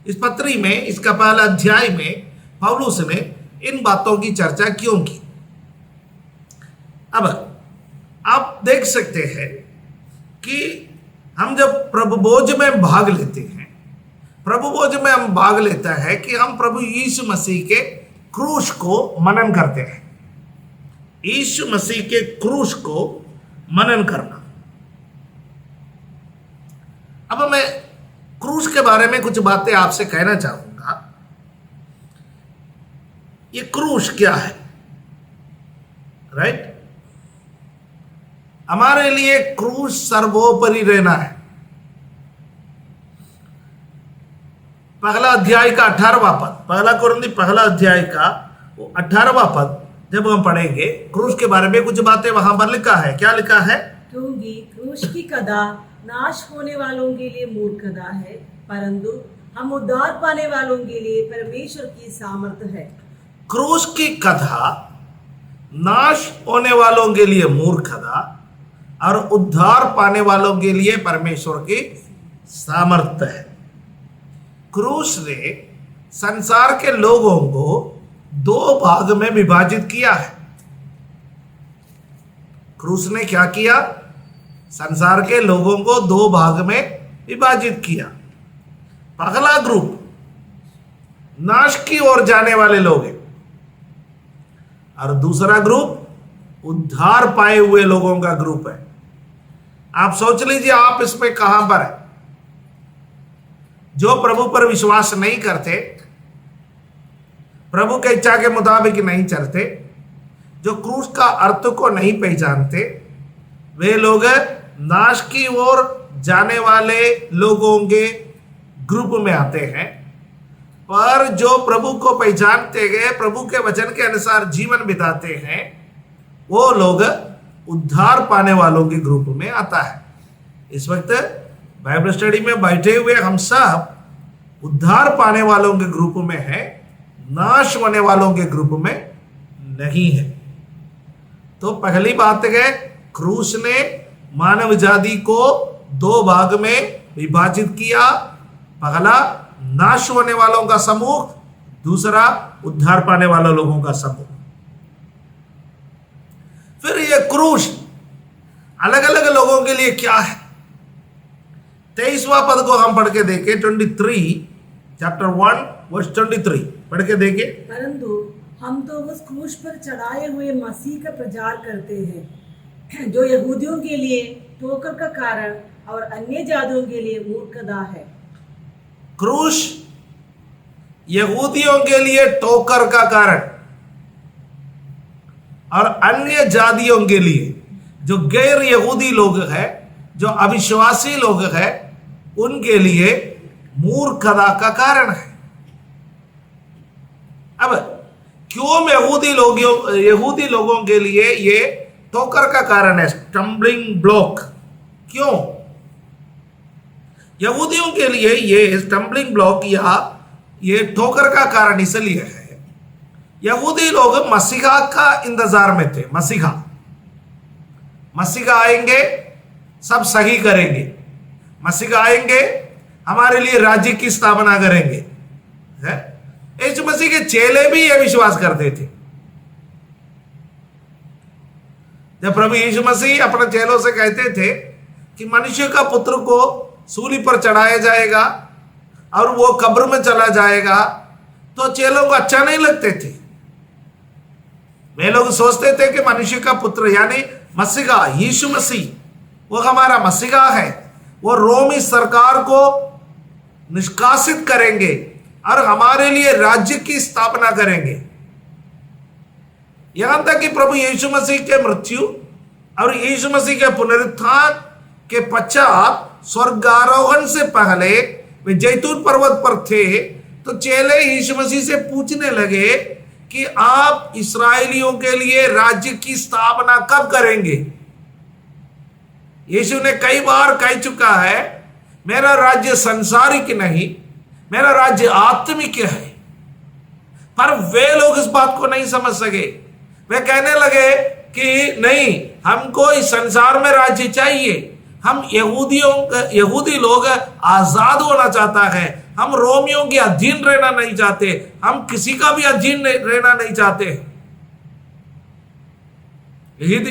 इस पत्री में, इसका पहला अध्याय में पौलुस ने इन बातों की चर्चा क्यों की? अब आप देख सकते हैं कि हम जब प्रभु भोज में भाग लेते हैं, प्रभु भोज में हम भाग लेता है कि हम प्रभु यीशु मसीह के क्रूस को मनन करते हैं। यीशु मसीह के क्रूस को मनन करना। अब मैं क्रूस के बारे में कुछ बातें आपसे कहना चाहूंगा। ये क्रूस क्या है? राइट? हमारे लिए क्रूस सर्वोपरि रहना है। पहला अध्याय का 18वां पद, पहला कुरिन्थी पहला अध्याय का वो 18वां पद जब हम पढ़ेंगे, क्रूस के बारे में कुछ बातें वहां पर लिखा है। क्या लिखा है? क्योंकि क्रूस की कदा नाश होने वालों के लिए मूर्खता है, परंतु हम उद्धार पाने वालों के लिए परमेश्वर की सामर्थ्य है। क्रूस की कथा नाश होने वालों के लिए मूर्खता और उद्धार पाने वालों के लिए परमेश्वर की सामर्थ्य है। क्रूस ने संसार के लोगों को 2 भाग में विभाजित किया है। क्रूस ने क्या किया? संसार के लोगों को 2 भाग में विभाजित किया। पहला ग्रुप नाश की ओर जाने वाले लोग हैं और दूसरा ग्रुप उद्धार पाए हुए लोगों का ग्रुप है। आप सोच लीजिए आप इसमें कहां पर है? जो प्रभु पर विश्वास नहीं करते, प्रभु के इच्छा के मुताबिक नहीं चलते, जो क्रूस का अर्थ को नहीं पहचानते, वे लोग नाश की ओर जाने वाले लोगों के ग्रुप में आते हैं। पर जो प्रभु को पहचानते गए, प्रभु के वचन के अनुसार जीवन बिताते हैं, वो लोग उद्धार पाने वालों के ग्रुप में आता है। इस वक्त बाइबल स्टडी में बैठे हुए हम सब उद्धार पाने वालों के ग्रुप में हैं, नाश होने वालों के ग्रुप में नहीं है। तो पहली बात है, क्रूस ने मानव जाति को 2 भाग में विभाजित किया। पहला नाश होने वालों का समूह, दूसरा उद्धार पाने वाले लोगों का समूह। फिर ये क्रूस अलग अलग लोगों के लिए क्या है? 23वां पद को हम पढ़ के देखें। 23 चैप्टर 1 वर्स 23 पढ़ के देखें। परंतु हम तो उस क्रूस पर चढ़ाए हुए मसीह का प्रचार करते हैं, जो यहूदियों के लिए ठोकर का कारण और अन्य जातियों के लिए मूर्खता है। क्रूस यहूदियों के लिए ठोकर का कारण और अन्य जातियों के लिए, जो गैर यहूदी लोग हैं, जो अविश्वासी लोग हैं, उनके लिए मूर्खता का कारण है। अब क्यों यहूदी लोगों के लिए ये ठोकर का कारण है, स्टम्बलिंग ब्लॉक? क्यों यहूदियों के लिए ये स्टम्बलिंग ब्लॉक या ये ठोकर का कारण इसलिए है, यहूदी लोग मसीहा का इंतजार में थे। मसीहा आएंगे, सब सही करेंगे, मसीहा आएंगे, हमारे लिए राज्य की स्थापना करेंगे। यीशु मसीह के चेले भी यह विश्वास करते थे। जब प्रभु यीशु मसीह अपने चेलों से कहते थे कि मनुष्य का पुत्र को सूली पर चढ़ाया जाएगा और वो कब्र में चला जाएगा, तो चेलों को अच्छा नहीं लगते थे। वे लोग सोचते थे कि मनुष्य का पुत्र यानी मसीहा यीशु मसीह वो हमारा मसीहा है, वो रोमी सरकार को निष्कासित करेंगे और हमारे लिए राज्य की स्थापना करेंगे। यहां तक कि प्रभु यीशु मसीह के मृत्यु और यीशु मसीह के पुनरुत्थान के पश्चात स्वर्गारोहण से पहले वे जैतून पर्वत पर थे, तो चेले यीशु मसीह से पूछने लगे कि आप इस्राएलियों के लिए राज्य की स्थापना कब करेंगे। यीशु ने कई बार कह चुका है, मेरा राज्य सांसारिक नहीं, मेरा राज्य आत्मिक है। पर वे लोग इस बात को नहीं समझ सके। वे कहने लगे कि नहीं, हमको इस संसार में राज्य चाहिए। हम यहूदी लोग आजाद होना चाहता है, हम रोमियों के अधीन रहना नहीं चाहते, हम किसी का भी अधीन रहना नहीं चाहते।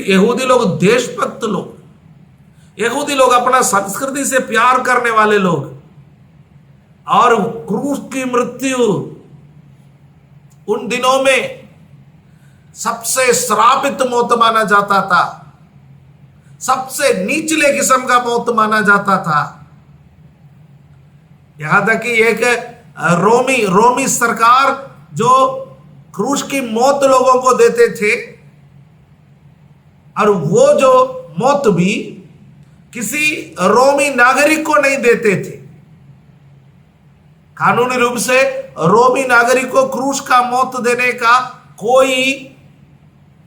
यहूदी लोग देशभक्त लोग, यहूदी लोग अपना संस्कृति से प्यार करने वाले लोग, और क्रूस की मृत्यु उन दिनों में सबसे श्रापित मौत माना जाता था, सबसे निचले किस्म का मौत माना जाता था। यहां तक कि एक रोमी सरकार जो क्रूस की मौत लोगों को देते थे, और वो जो मौत भी किसी रोमी नागरिक को नहीं देते थे। कानूनी रूप से रोमी नागरिक को क्रूस का मौत देने का कोई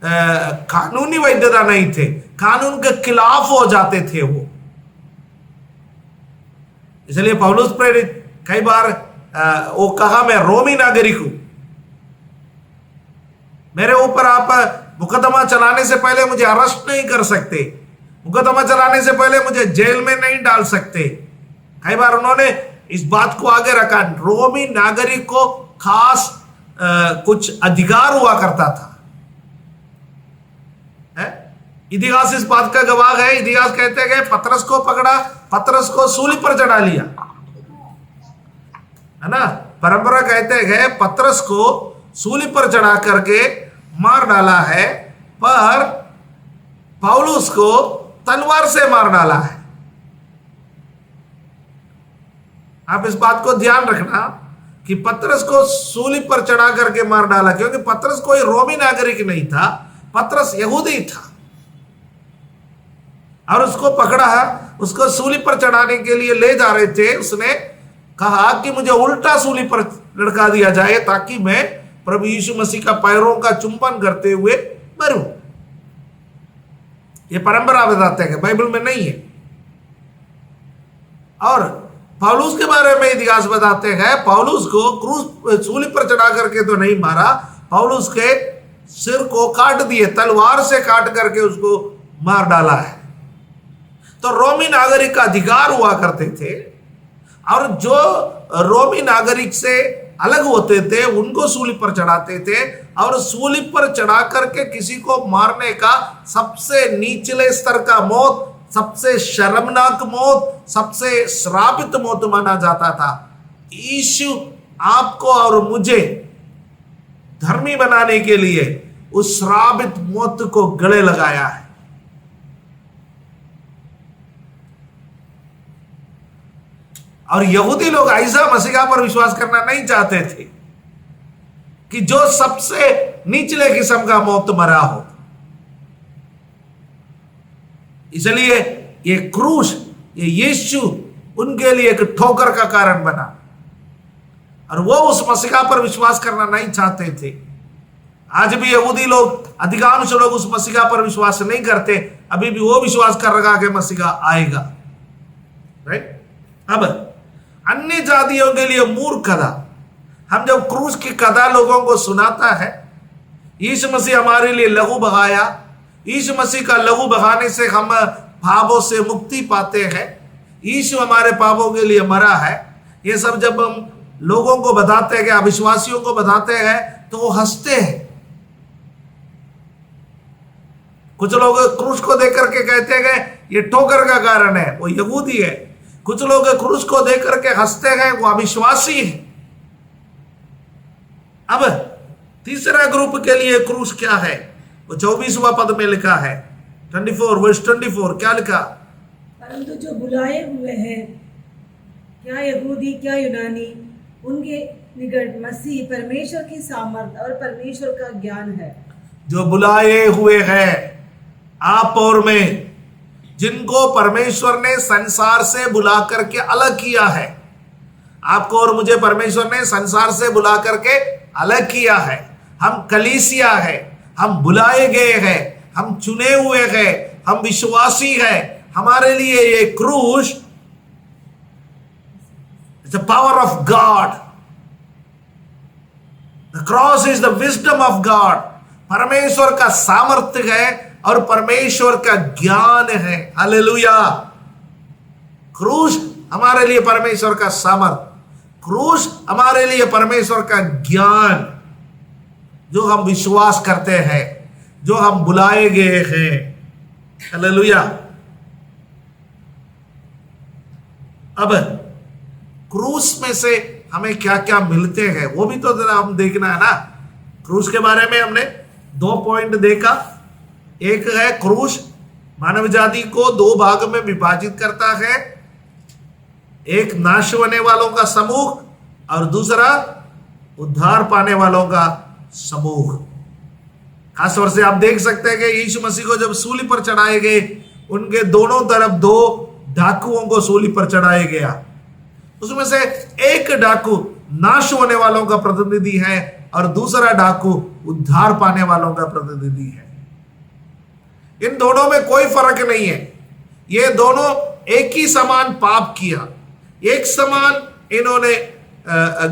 कानूनी वैधता नहीं थे, कानून के खिलाफ हो जाते थे वो। इसलिए पौलुस प्रेरित कई बार वो कहा, मैं रोमी नागरिक हूं, मेरे ऊपर आप मुकदमा चलाने से पहले मुझे अरेस्ट नहीं कर सकते, मुकदमा चलाने से पहले मुझे जेल में नहीं डाल सकते। कई बार उन्होंने इस बात को आगे रखा, रोमी नागरिक को खास कुछ अधिकार हुआ करता था। इतिहास इस बात का गवाह है। इतिहास कहते हैं पतरस को पकड़ा, पतरस को सूली पर चढ़ा लिया, है ना। परंपरा कहते हैं पतरस को सूली पर चढ़ा करके मार डाला है, पर पौलुस को तलवार से मार डाला है। आप इस बात को ध्यान रखना कि पतरस को सूली पर चढ़ा करके मार डाला, क्योंकि पतरस कोई रोमी नागरिक नहीं था, पतरस यहूदी था। और उसको पकड़ा, उसको सूली पर चढ़ाने के लिए ले जा रहे थे। उसने कहा कि मुझे उल्टा सूली पर लटका दिया जाए ताकि मैं प्रभु यीशु मसीह का पैरों का चुंबन करते हुए मरूं। ये परंपरा बताते हैं, बाइबल में नहीं है। और पौलुस के बारे में इतिहास बताते हैं, पौलुस को क्रूस सूली पर चढ़ा करके तो नहीं मारा, पौलुस के सिर को काट दिए, तलवार से काट करके उसको मार डाला है। तो रोमी नागरिक का अधिकार हुआ करते थे, और जो रोमी नागरिक से अलग होते थे उनको सूली पर चढ़ाते थे, और सूली पर चढ़ा करके किसी को मारने का सबसे निचले स्तर का मौत, सबसे शर्मनाक मौत, सबसे श्रापित मौत माना जाता था। यीशु आपको और मुझे धर्मी बनाने के लिए उस श्रापित मौत को गले लगाया है। और यहूदी लोग ऐसा मसीहा पर विश्वास करना नहीं चाहते थे कि जो सबसे निचले किस्म का मौत मरा हो। इसलिए ये क्रूस, ये यीशु उनके लिए एक ठोकर का कारण बना, और वो उस मसीहा पर विश्वास करना नहीं चाहते थे। आज भी यहूदी लोग, अधिकांश लोग उस मसीहा पर विश्वास नहीं करते, अभी भी वो विश्वास कर रहा कि मसीहा आएगा। राइट। अब अन्य जातियों के लिए मूर्ख कथा, हम जब क्रूस की कथा लोगों को सुनाता है, यीशु मसीह हमारे लिए लहू बहाया, यीशु मसीह का लहू बहाने से हम पापों से मुक्ति पाते हैं, यीशु हमारे पापों के लिए मरा है, ये सब जब हम लोगों को बताते हैं, अविश्वासियों को बताते हैं, तो वो हंसते हैं। कुछ लोग क्रूस को देख करके कहते हैं ये ठोकर का कारण है, वो यहूदी है। कुछ लोग क्रूस को देख करके हंसते हैं, वो अविश्वासी है। अब तीसरा ग्रुप के लिए क्रूस क्या है, वो 24वां पद में लिखा है, 24 वर्स 24 क्या लिखा? परंतु जो बुलाए हुए हैं, क्या यहूदी क्या यूनानी, उनके निकट मसीह परमेश्वर की सामर्थ और परमेश्वर का ज्ञान है। जो बुलाए हुए हैं आप और मैं, जिनको परमेश्वर ने संसार से बुला करके अलग किया है, आपको और मुझे परमेश्वर ने संसार से बुला करके अलग किया है। हम कलीसिया है, हम बुलाए गए हैं, हम चुने हुए हैं, हम विश्वासी हैं। हमारे लिए ये क्रूस is the power of God, the cross is the wisdom of God. परमेश्वर का सामर्थ्य है और परमेश्वर का ज्ञान है। हालेलुया। क्रूस हमारे लिए परमेश्वर का सामर्थ, क्रूस हमारे लिए परमेश्वर का ज्ञान, जो हम विश्वास करते हैं, जो हम बुलाए गए हैं। हालेलुया। अब क्रूस में से हमें क्या क्या मिलते हैं वो भी तो जरा हम देखना है ना। क्रूस के बारे में हमने 2 पॉइंट देखा। एक है क्रूस मानव जाति को 2 भाग में विभाजित करता है, एक नाश होने वालों का समूह और दूसरा उद्धार पाने वालों का समूह। खासतौर से आप देख सकते हैं कि यीशु मसीह को जब सूली पर चढ़ाए गए, उनके दोनों तरफ 2 डाकुओं को सूली पर चढ़ाया गया। उसमें से एक डाकू नाश होने वालों का प्रतिनिधि है और दूसरा डाकू उद्धार पाने वालों का प्रतिनिधि है। इन दोनों में कोई फर्क नहीं है। ये दोनों एक ही समान पाप किया, एक समान इन्होंने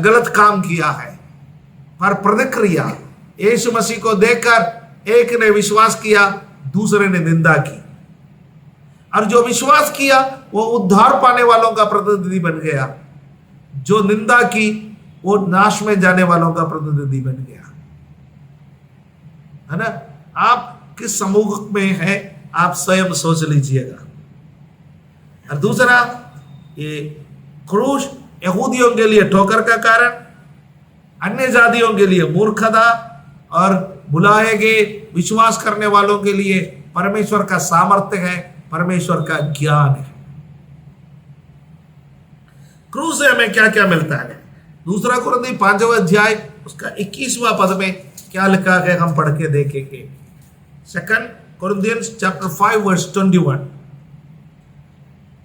गलत काम किया है, पर प्रतिक्रिया यीशु मसीह को देखकर एक ने विश्वास किया, दूसरे ने निंदा की, और जो विश्वास किया वो उद्धार पाने वालों का प्रतिनिधि बन गया, जो निंदा की वो नाश में जाने वालों का प्रतिनिधि बन गया। है ना? आप किस समूह में हैं आप स्वयं सोच लीजिएगा। और दूसरा, ये क्रूस यहूदियों के लिए ठोकर का कारण, अन्य जातियों के लिए मूर्खता और बुलाए गए विश्वास करने वालों के लिए परमेश्वर का सामर्थ्य है, परमेश्वर का ज्ञान है। क्रूस से हमें क्या क्या मिलता है? दूसरा कुरिन्थी 5वां अध्याय उसका 21वां पद में क्या लिखा है हम पढ़ के देखेंगे। 2 Corinthians chapter 5 verse 21।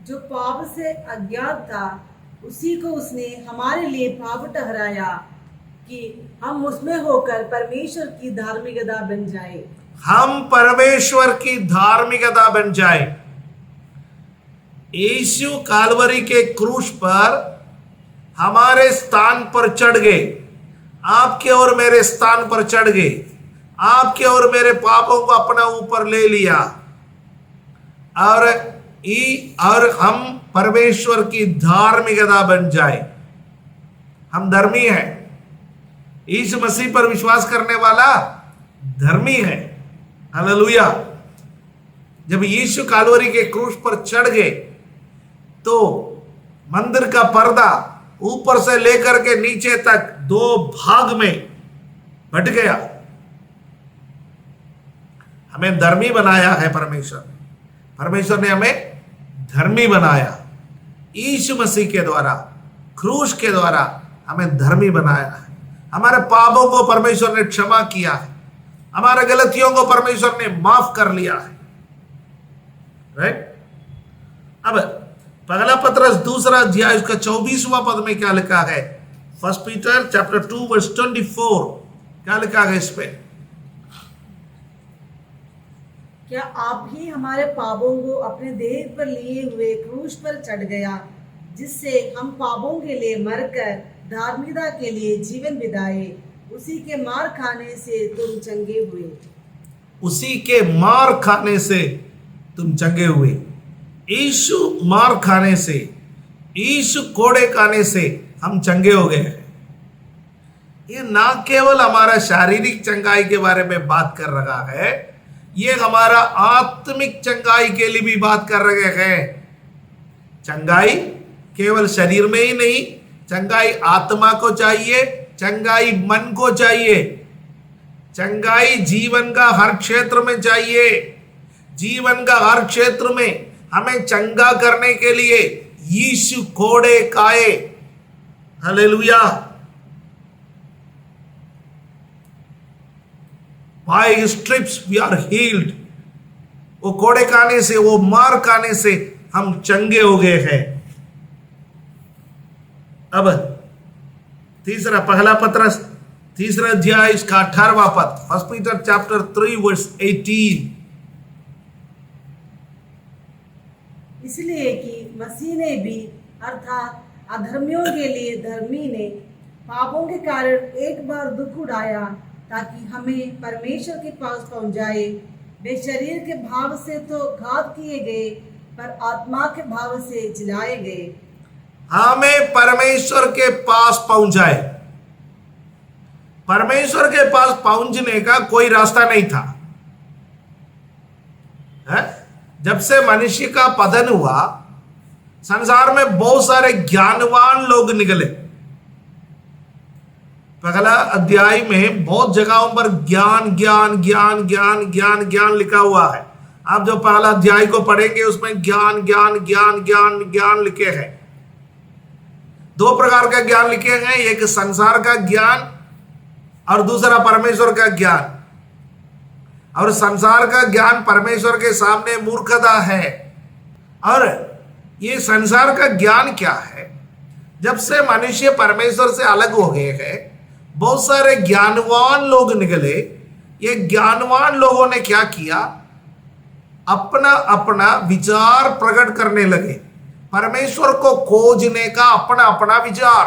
जो पाप से अज्ञात था उसी को उसने हमारे लिए पाप ठहराया कि हम उसमें होकर परमेश्वर की धार्मिकता बन जाए। हम परमेश्वर की धार्मिकता बन जाए। यीशु कालवरी के क्रूस पर हमारे स्थान पर चढ़ गए, आपके और मेरे स्थान पर चढ़ गए, आपके और मेरे पापों को अपना ऊपर ले लिया, और हम परमेश्वर की धार्मिकता बन जाए। हम धर्मी हैं। यीशु मसीह पर विश्वास करने वाला धर्मी है। हालेलुया। जब यीशु कालवरी के क्रूस पर चढ़ गए तो मंदिर का पर्दा ऊपर से लेकर के नीचे तक 2 भाग में बट गया। हमें धर्मी बनाया है परमेश्वर ने हमें धर्मी बनाया। यीशु मसीह के द्वारा, क्रूस के द्वारा हमें धर्मी बनाया है। हमारे पापों को परमेश्वर ने क्षमा किया है, हमारे गलतियों को परमेश्वर ने माफ कर लिया है। राइट? अब पहला पत्रस 2 अध्याय उसका 24वां पद में क्या लिखा है? 1 Peter chapter 2 verse 24 क्या लिखा है इस पे? क्या आप ही हमारे पापों को अपने देह पर लिए हुए क्रूस पर चढ़ गया, जिससे हम पापों के लिए मरकर धार्मिकता के लिए जीवन बिताए। उसी के मार खाने से तुम चंगे हुए। उसी के मार खाने से तुम चंगे हुए। यीशु मार खाने से, यीशु कोड़े खाने से हम चंगे हो गए हैं। ये ना केवल हमारा शारीरिक चंगाई के बारे में बात कर रहा है, ये हमारा आत्मिक चंगाई के लिए भी बात कर रहे हैं। चंगाई केवल शरीर में ही नहीं, चंगाई आत्मा को चाहिए, चंगाई मन को चाहिए, चंगाई जीवन का हर क्षेत्र में चाहिए। जीवन का हर क्षेत्र में हमें चंगा करने के लिए यीशु कोड़े खाए। Hallelujah. By his stripes we are healed। वो कोड़े खाने से, वो मार खाने से हम चंगे हो गए हैं। अब तीसरा, पहला पत्रस तीसरा अध्याय इसका 18वां पद, 1 Peter chapter 3 verse 18। इसलिए कि मसीह ने भी अर्थात अधर्मियों के लिए धर्मी ने पापों के कारण एक बार दुख उठाया, ताकि हमें परमेश्वर के पास पहुंचाए। वे शरीर के भाव से तो घात किए गए, पर आत्मा के भाव से जिलाए गए। हमें परमेश्वर के पास पहुंचाए। परमेश्वर के पास पहुंचने का कोई रास्ता नहीं था। है? जब से मनुष्य का पतन हुआ, संसार में बहुत सारे ज्ञानवान लोग निकले। पहला अध्याय में बहुत जगहों पर ज्ञान ज्ञान ज्ञान ज्ञान ज्ञान ज्ञान लिखा हुआ है। आप जो पहला अध्याय को पढ़ेंगे उसमें ज्ञान ज्ञान ज्ञान ज्ञान ज्ञान लिखे हैं। दो प्रकार का ज्ञान लिखे हैं, एक संसार का ज्ञान और दूसरा परमेश्वर का ज्ञान। और संसार का ज्ञान परमेश्वर के सामने मूर्खता है। और ये संसार का ज्ञान क्या है? जब से मनुष्य परमेश्वर से अलग हो गए हैं, बहुत सारे ज्ञानवान लोग निकले। ये ज्ञानवान लोगों ने क्या किया? अपना अपना विचार प्रकट करने लगे। परमेश्वर को खोजने का अपना अपना विचार,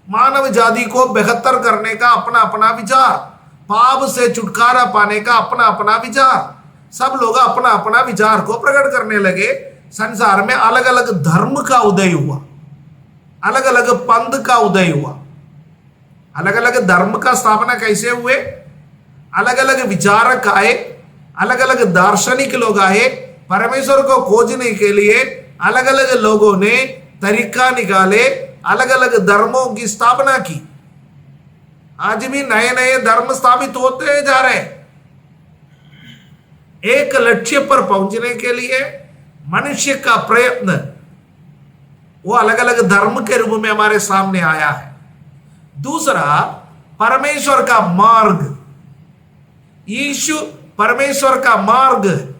मानव जाति को बेहतर करने का अपना अपना विचार, पाप से छुटकारा पाने का अपना अपना विचार, सब लोग अपना अपना विचार को प्रकट करने लगे। संसार में अलग अलग धर्म का उदय हुआ, अलग अलग पंथ का उदय हुआ। अलग अलग धर्म का स्थापना कैसे हुए? अलग अलग विचारक आए, अलग अलग दार्शनिक लोग आए। परमेश्वर को खोजने के लिए अलग अलग लोगों ने तरीका निकाले, अलग अलग धर्मों की स्थापना की। आज भी नए नए धर्म स्थापित होते जा रहे हैं। एक लक्ष्य पर पहुंचने के लिए मनुष्य का प्रयत्न, वो अलग अलग धर्म के रूप में हमारे सामने आया है। दूसरा, परमेश्वर का मार्ग। यीशु परमेश्वर का मार्ग।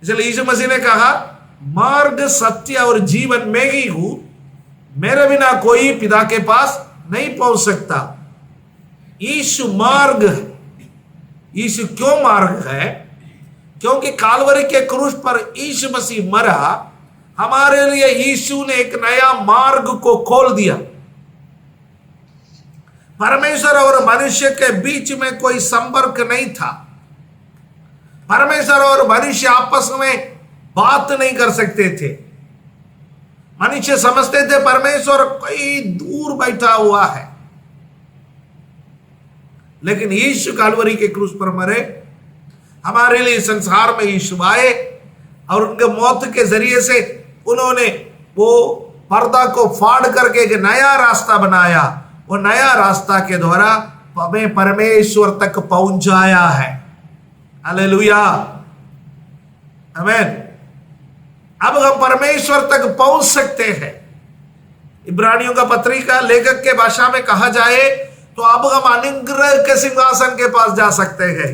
इसलिए यीशु मसीह ने कहा, मार्ग सत्य और जीवन मैं ही हूं, मेरे बिना कोई पिता के पास नहीं पहुंच सकता। यीशु मार्ग है। यीशु क्यों मार्ग है? क्योंकि कालवरी के क्रूस पर यीशु मसीह मरा, हमारे लिए यीशु ने एक नया मार्ग को खोल दिया। परमेश्वर और मनुष्य के बीच में कोई संपर्क नहीं था। परमेश्वर और मनुष्य आपस में बात नहीं कर सकते थे। मनुष्य समझते थे परमेश्वर कोई दूर बैठा हुआ है। लेकिन यीशु कालवरी के क्रूस पर मरे, हमारे लिए संसार में यीशु आए और उनके मौत के जरिए से उन्होंने वो पर्दा को फाड़ करके एक नया रास्ता बनाया। वो नया रास्ता के द्वारा हमें परमेश्वर तक पहुंचाया है। हालेलुया, आमीन। अब हम परमेश्वर तक पहुंच सकते हैं। इब्रानियों का पत्रिका लेखक के भाषा में कहा जाए तो अब हम अनुग्रह के सिंहासन के पास जा सकते हैं।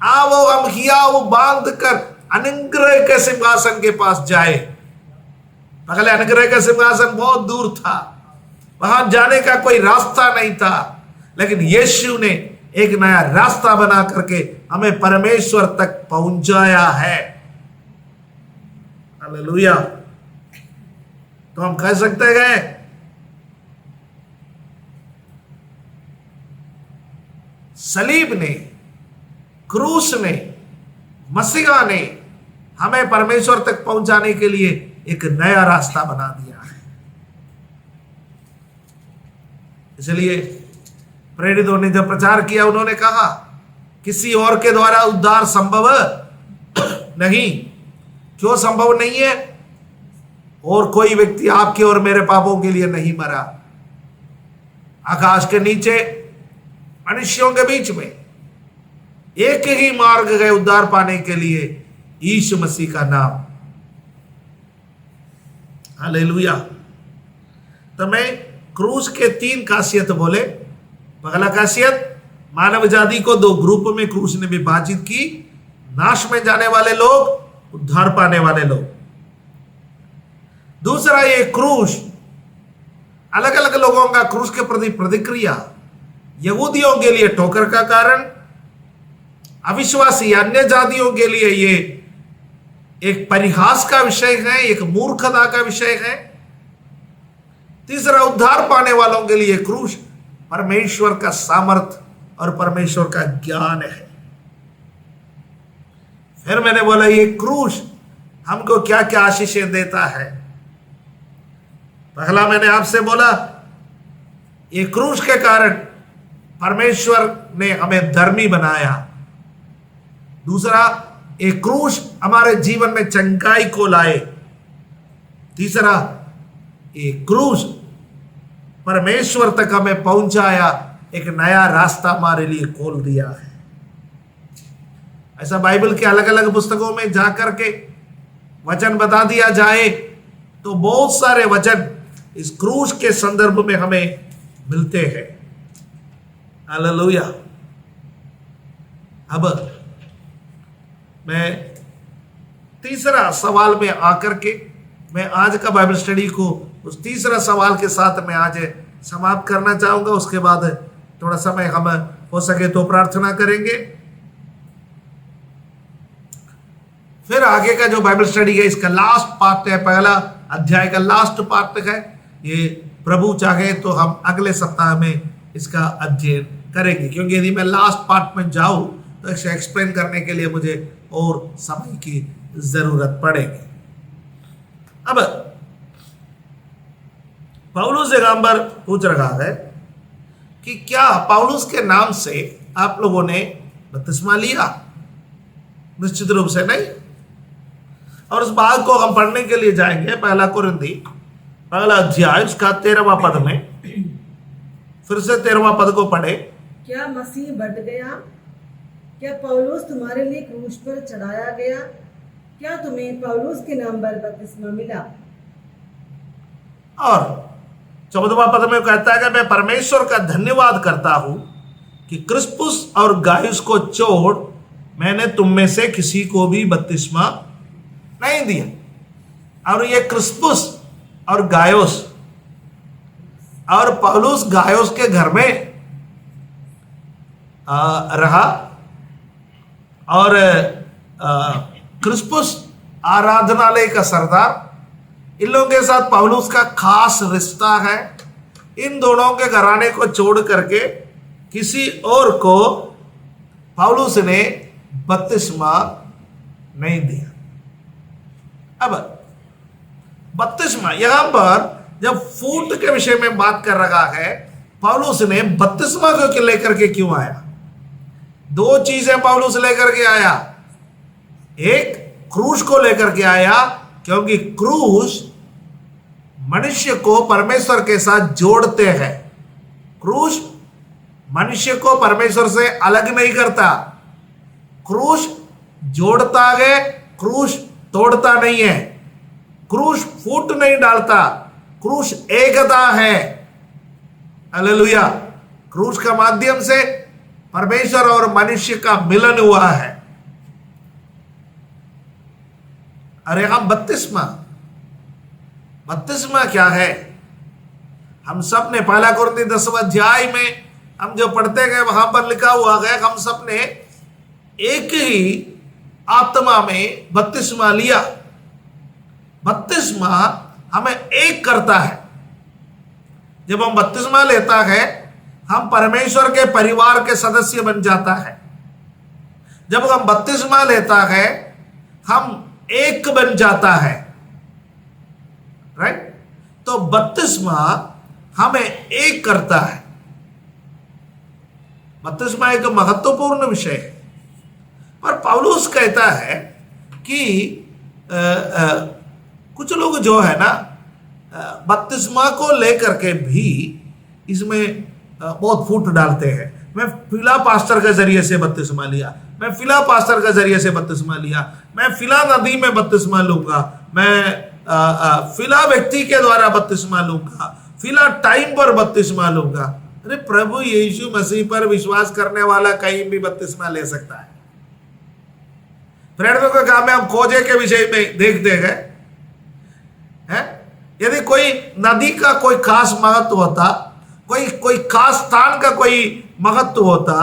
आओ हम हियाव बांध कर अनुग्रह के सिंहासन के पास जाए। पहले अनुग्रह का सिंहासन बहुत दूर था, वहां जाने का कोई रास्ता नहीं था। लेकिन यीशु ने एक नया रास्ता बना करके हमें परमेश्वर तक पहुंचाया है। हालेलुया। तो हम कह सकते हैं सलीब ने, क्रूस ने, मसीहा ने हमें परमेश्वर तक पहुंचाने के लिए एक नया रास्ता बना दिया है। इसलिए प्रेरितों ने जब प्रचार किया, उन्होंने कहा किसी और के द्वारा उद्धार संभव नहीं। क्यों संभव नहीं है? और कोई व्यक्ति आपके और मेरे पापों के लिए नहीं मरा। आकाश के नीचे मनुष्यों के बीच में एक ही मार्ग है उद्धार पाने के लिए, यीशु मसीह का नाम। हालेलुया। तो मैं क्रूस के 3 खासियत बोले। पहला खासियत, मानव जाति को 2 ग्रुप में क्रूस ने विभाजित की, नाश में जाने वाले लोग, उद्धार पाने वाले लोग। दूसरा, ये क्रूस अलग अलग लोगों का क्रूस के प्रति प्रतिक्रिया, यहूदियों के लिए ठोकर का कारण, अविश्वासी अन्य जातियों के लिए ये एक परिहास का विषय है, एक मूर्खता का विषय है। तीसरा, उद्धार पाने वालों के लिए क्रूस परमेश्वर का सामर्थ और परमेश्वर का ज्ञान है। फिर मैंने बोला ये क्रूस हमको क्या क्या आशीषें देता है। पहला मैंने आपसे बोला, ये क्रूस के कारण परमेश्वर ने हमें धर्मी बनाया। दूसरा, एक क्रूस हमारे जीवन में चंगाई को लाए। तीसरा, एक क्रूस परमेश्वर तक हमें पहुंचाया, एक नया रास्ता हमारे लिए खोल दिया है। ऐसा बाइबल के अलग अलग पुस्तकों में जाकर के वचन बता दिया जाए तो बहुत सारे वचन इस क्रूस के संदर्भ में हमें मिलते हैं। हालेलुया। अब मैं तीसरा सवाल में आकर के मैं आज का बाइबल स्टडी को उस तीसरा सवाल के साथ मैं आज समाप्त करना चाहूंगा। उसके बाद थोड़ा समय हम हो सके तो प्रार्थना करेंगे। फिर आगे का जो बाइबल स्टडी है इसका लास्ट पार्ट है, पहला अध्याय का लास्ट पार्ट है। ये प्रभु चाहे तो हम अगले सप्ताह में इसका अध्ययन करेंगे, क्योंकि यदि मैं लास्ट पार्ट में जाऊं तो इसे एक्सप्लेन करने के लिए मुझे और समय की जरूरत पड़ेगी। अब पौलुस दिगंबर पूछ रहा है कि क्या पौलुस के नाम से आप लोगों ने बपतिस्मा लिया? निश्चित रूप से नहीं। और उस बात को हम पढ़ने के लिए जाएंगे पहला कुरिन्थी पहला अध्याय उसका 13वां पद में। फिर से 13वां पद को पढ़े। क्या मसीह बढ़ गया? क्या पौलुस तुम्हारे लिए क्रूस पर चढ़ाया गया? क्या तुम्हें पौलुस के नाम पर बपतिस्मा मिला? और 14वां पद में कहता है कि मैं परमेश्वर का धन्यवाद करता हूं कि क्रिस्पुस और गायुस को छोड़ मैंने तुम में से किसी को भी बपतिस्मा नहीं दिया। और ये क्रिस्पुस और गायुस और पौलुस गायुस के घर में रहा, और क्रिस्पुस आराधनालय का सरदार। इन लोगों के साथ पौलुस का खास रिश्ता है। इन दोनों के घराने को छोड़ करके किसी और को पौलुस ने बपतिस्मा नहीं दिया। अब बपतिस्मा यहां पर जब फूट के विषय में बात कर रहा है, पौलुस ने बपतिस्मा को लेकर के क्यों आया? 2 चीजें पौलुस लेकर के आया। एक, क्रूस को लेकर के आया, क्योंकि क्रूस मनुष्य को परमेश्वर के साथ जोड़ते हैं। क्रूस मनुष्य को परमेश्वर से अलग नहीं करता। क्रूस जोड़ता है, क्रूस तोड़ता नहीं है। क्रूस फूट नहीं डालता, क्रूस एकता है। हालेलुया। क्रूस का माध्यम से परमेश्वर और मनुष्य का मिलन हुआ है। अरे हम बपतिस्मा क्या है? हम सब ने पहला कुरिन्थी 10वां अध्याय में हम जो पढ़ते गए वहां पर लिखा हुआ है, हम सब ने एक ही आत्मा में बपतिस्मा लिया। बपतिस्मा हमें एक करता है। जब हम बपतिस्मा लेता है, हम परमेश्वर के परिवार के सदस्य बन जाता है। जब हम बपतिस्मा लेता है, हम एक बन जाता है। राइट? तो बपतिस्मा हमें एक करता है। बपतिस्मा एक महत्वपूर्ण विषय है। पर पौलुस कहता है कि कुछ लोग जो है ना बपतिस्मा को लेकर के भी इसमें बहुत फूट डालते हैं। मैं फिला पास्टर के जरिए से बपतिस्मा लिया, मैं फिला पास्टर के जरिए से बपतिस्मा लिया, मैं फिला नदी में बपतिस्मा लूंगा, मैं फिला व्यक्ति के द्वारा बपतिस्मा लूंगा, फिला टाइम पर बपतिस्मा लूंगा। अरे प्रभु यीशु मसीह पर विश्वास करने वाला कहीं भी बपतिस्मा ले सकता है। प्रेरितों के काम में हम खोजे के विषय में देखते गए हैं, यदि कोई नदी का कोई खास महत्व होता, कोई खास स्थान का कोई महत्व होता,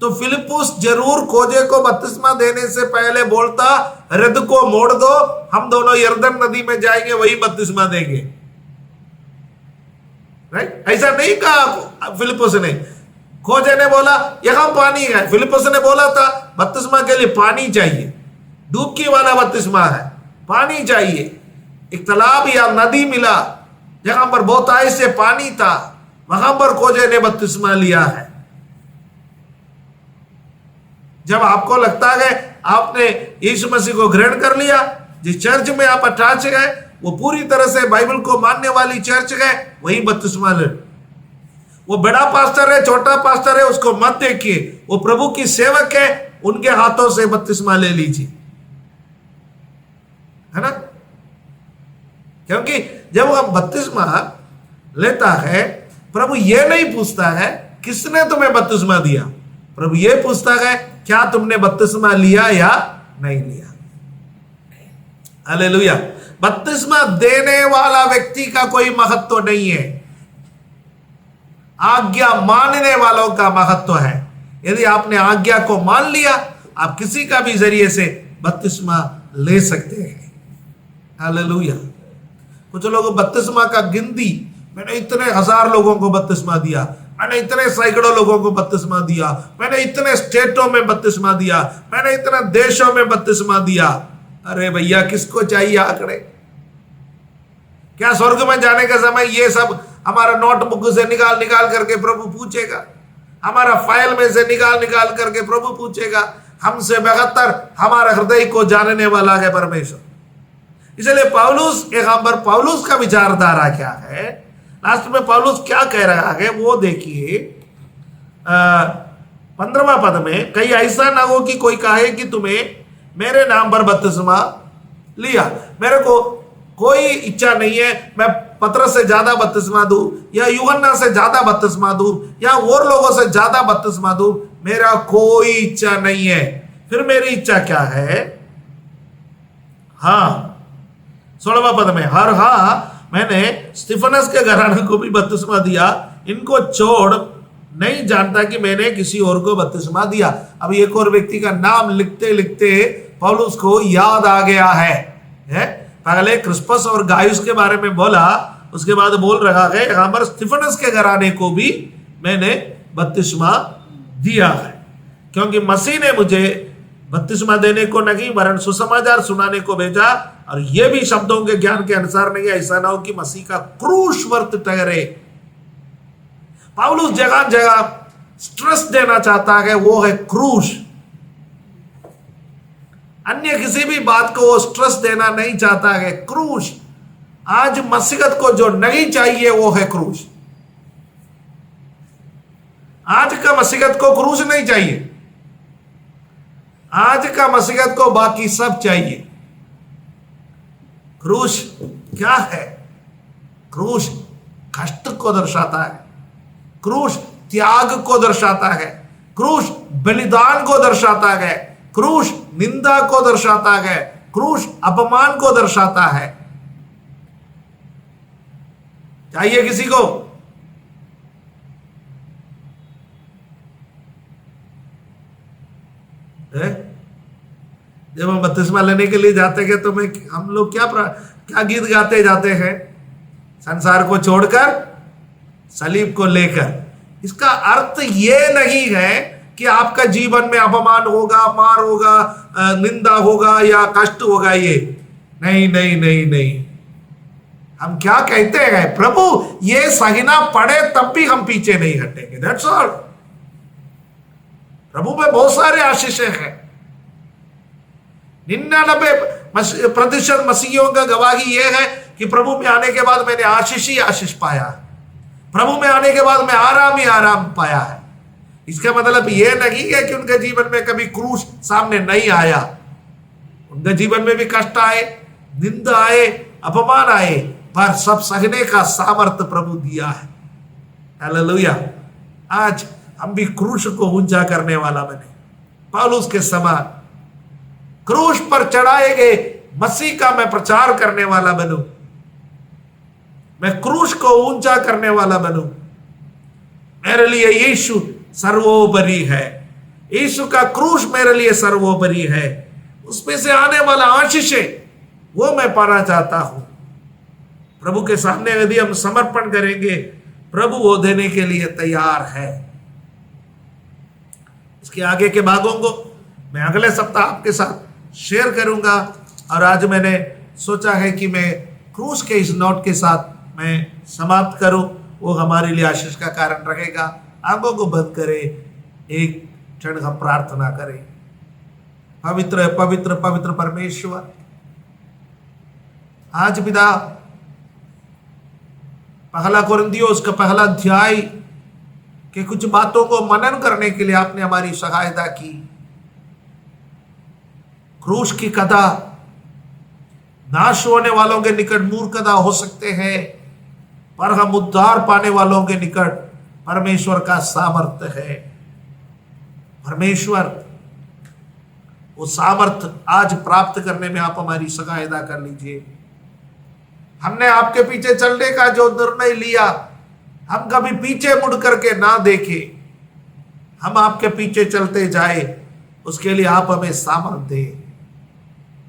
तो फिलिपुस जरूर खोजे को बपतिस्मा देने से पहले बोलता, रथ को मोड़ दो, हम दोनों यरदन नदी में जाएंगे, वही बपतिस्मा देंगे। राइट? ऐसा नहीं कहा फिलिपुस ने। खोजे ने बोला यहां पानी है, फिलिपुस ने बोला था बपतिस्मा के लिए पानी चाहिए, डुबकी वाला बपतिस्मा है, पानी चाहिए। एक तालाब या नदी मिला जहां पर बहुतायत से पानी था, वहां पर खोजे ने बपतिस्मा लिया है। जब आपको लगता है आपने यीशु मसीह को ग्रहण कर लिया, जिस चर्च में आप अटैच गए वो पूरी तरह से बाइबल को मानने वाली चर्च है, वही बपतिस्मा ले। वो बड़ा पास्टर है, छोटा पास्टर है, उसको मत देखिए, वो प्रभु की सेवक है, उनके हाथों से बपतिस्मा ले लीजिए, है ना? क्योंकि जब वह बपतिस्मा लेता है, प्रभु ये नहीं पूछता है किसने तुम्हें बपतिस्मा दिया, प्रभु ये पूछता है क्या तुमने बपतिस्मा लिया या नहीं लिया। हालेलुया। बपतिस्मा देने वाला व्यक्ति का कोई महत्व नहीं है, आज्ञा मानने वालों का महत्व है। यदि आपने आज्ञा को मान लिया, आप किसी का भी जरिए से बपतिस्मा ले सकते हैं। हालेलुया। कुछ लोग बपतिस्मा का गिनती, मैंने इतने हजार लोगों को बपतिस्मा दिया, मैंने इतने सैकड़ों लोगों को बपतिस्मा दिया, मैंने इतने स्टेटों में बपतिस्मा दिया, मैंने इतने देशों में बपतिस्मा दिया। अरे भैया, किसको चाहिए आंकड़े? क्या स्वर्ग में जाने का समय ये सब हमारा नोटबुक से निकाल निकाल करके प्रभु पूछेगा? हमारा फाइल में से निकाल निकाल करके प्रभु पूछेगा? हमसे बेहतर हमारा हृदय को जानने वाला है परमेश्वर। इसलिए पौलुस, यहाँ पर पौलुस का विचारधारा क्या है, लास्ट में पौलुस क्या कह रहा है वो देखिए। 15वां पद में, कहीं ऐसा ना हो कि कोई कहे कि तुम्हें मेरे नाम पर बपतिस्मा लिया। मेरे को कोई इच्छा नहीं है मैं पतरस से ज्यादा बपतिस्मा दूं, या यूहन्ना से ज्यादा बपतिस्मा दूं, या और लोगों से ज्यादा बपतिस्मा दूं, मेरा कोई इच्छा नहीं है। फिर मेरी इच्छा क्या है? हाँ, 16वां पद में, हर हाँ मैंने स्तिफनस के घराने को भी बपतिस्मा दिया, इनको छोड़ नहीं जानता कि मैंने किसी और को बपतिस्मा दिया। अब एक और व्यक्ति का नाम लिखते लिखते पौलुस को याद आ गया है? पहले क्रिस्पस और गायुस के बारे में बोला, उसके बाद बोल रहा है यहाँ पर स्तिफनस के घराने को भी मैंने बपतिस्मा दिया है, क्योंकि मसीह ने मुझे बपतिस्मा देने को नहीं वरन सुसमाचार सुनाने को भेजा, और ये भी शब्दों के ज्ञान के अनुसार नहीं, ऐसा ना हो कि मसीह का क्रूस वर्त ठहरे। पौलुस जगह जगह स्ट्रेस देना चाहता है, वो है क्रूस। अन्य किसी भी बात को वो स्ट्रेस देना नहीं चाहता है, क्रूस। आज मसीहत को जो नहीं चाहिए वो है क्रूस। आज का मसीहत को क्रूस नहीं चाहिए, आज का मसीहत को बाकी सब चाहिए। क्रूस क्या है? क्रूस कष्ट को दर्शाता है, क्रूस त्याग को दर्शाता है, क्रूस बलिदान को दर्शाता है, क्रूस निंदा को दर्शाता है, क्रूस अपमान को दर्शाता है। चाहिए किसी को? जब हम बपतिस्मा लेने के लिए जाते हैं तो हम लोग क्या गीत गाते जाते हैं? संसार को छोड़कर सलीब को लेकर। इसका अर्थ ये नहीं है कि आपका जीवन में अपमान होगा, मार होगा, निंदा होगा या कष्ट होगा। ये नहीं नहीं नहीं नहीं। हम क्या कहते हैं? प्रभु ये सहना पड़े तब भी हम पीछे नहीं हटेंगे। That's all. प्रभु में बहुत सारे आशीषें हैं, 99% मसीहियों का गवाही यह है कि प्रभु में आने के बाद मैंने आशीष ही आशीष पाया, प्रभु में आने के बाद मैं आराम ही आराम पाया है। इसका मतलब यह नहीं है कि उनके जीवन में कभी क्रूस सामने नहीं आया। उनके जीवन में भी कष्ट आए, निंदा आए, अपमान आए, पर सब सहने का सामर्थ्य प्रभु दिया है। हालेलुया। आज हम भी क्रूस को ऊंचा करने वाला बने, पौलुस के समान क्रूस पर चढ़ाए गए मसीह का मैं प्रचार करने वाला बनूं, मैं क्रूस को ऊंचा करने वाला बनूं। मेरे लिए यीशु सर्वोपरि है, यीशु का क्रूस मेरे लिए सर्वोपरि है। उसमें से आने वाला आशीष है वो मैं पाना चाहता हूं। प्रभु के सामने यदि हम समर्पण करेंगे, प्रभु वो देने के लिए तैयार है। इसके आगे के भागों को मैं अगले सप्ताह आपके साथ शेयर करूंगा। और आज मैंने सोचा है कि मैं क्रूस के इस नोट के साथ मैं समाप्त करूं, वो हमारे लिए आशीष का कारण रहेगा। आंखों को बंद करें, एक क्षण हम प्रार्थना करें। पवित्र पवित्र पवित्र परमेश्वर, आज पिता पहला कुरिन्थियों उसका पहला अध्याय के कुछ बातों को मनन करने के लिए आपने हमारी सहायता की। क्रूस की कथा नाश होने वालों के निकट मूर्खता हो सकते हैं, पर हम उद्धार पाने वालों के निकट परमेश्वर का सामर्थ्य है। परमेश्वर वो सामर्थ्य आज प्राप्त करने में आप हमारी सहायता कर लीजिए। हमने आपके पीछे चलने का जो निर्णय लिया, हम कभी पीछे मुड़ करके ना देखें, हम आपके पीछे चलते जाए, उसके लिए आप हमें सामर्थ्य दें।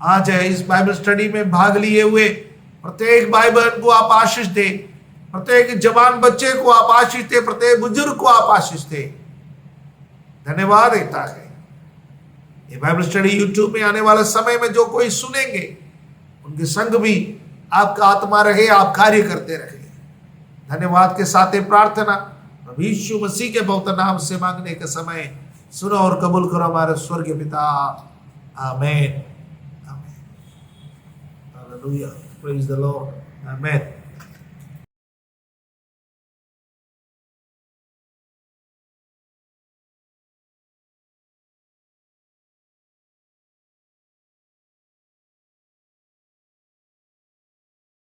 आज है इस बाइबल स्टडी में भाग लिए हुए प्रत्येक भाई बहन को आप आशीष दें, प्रत्येक जवान बच्चे को आप आशीष दें, प्रत्येक बुजुर्ग को आप आशीष दें। धन्यवाद देता है। ये बाइबल स्टडी यूट्यूब में आने वाले समय में जो कोई सुनेंगे, उनके संग भी आपका आत्मा रहे, आप कार्य करते रहे। धन्यवाद के साथ प्रार्थना प्रभु यीशु मसीह के पवित्र नाम से मांगने के समय सुनो और कबूल करो हमारे स्वर्गीय पिता। आमीन। आमीन। हालेलुया। Praise the Lord. आमीन।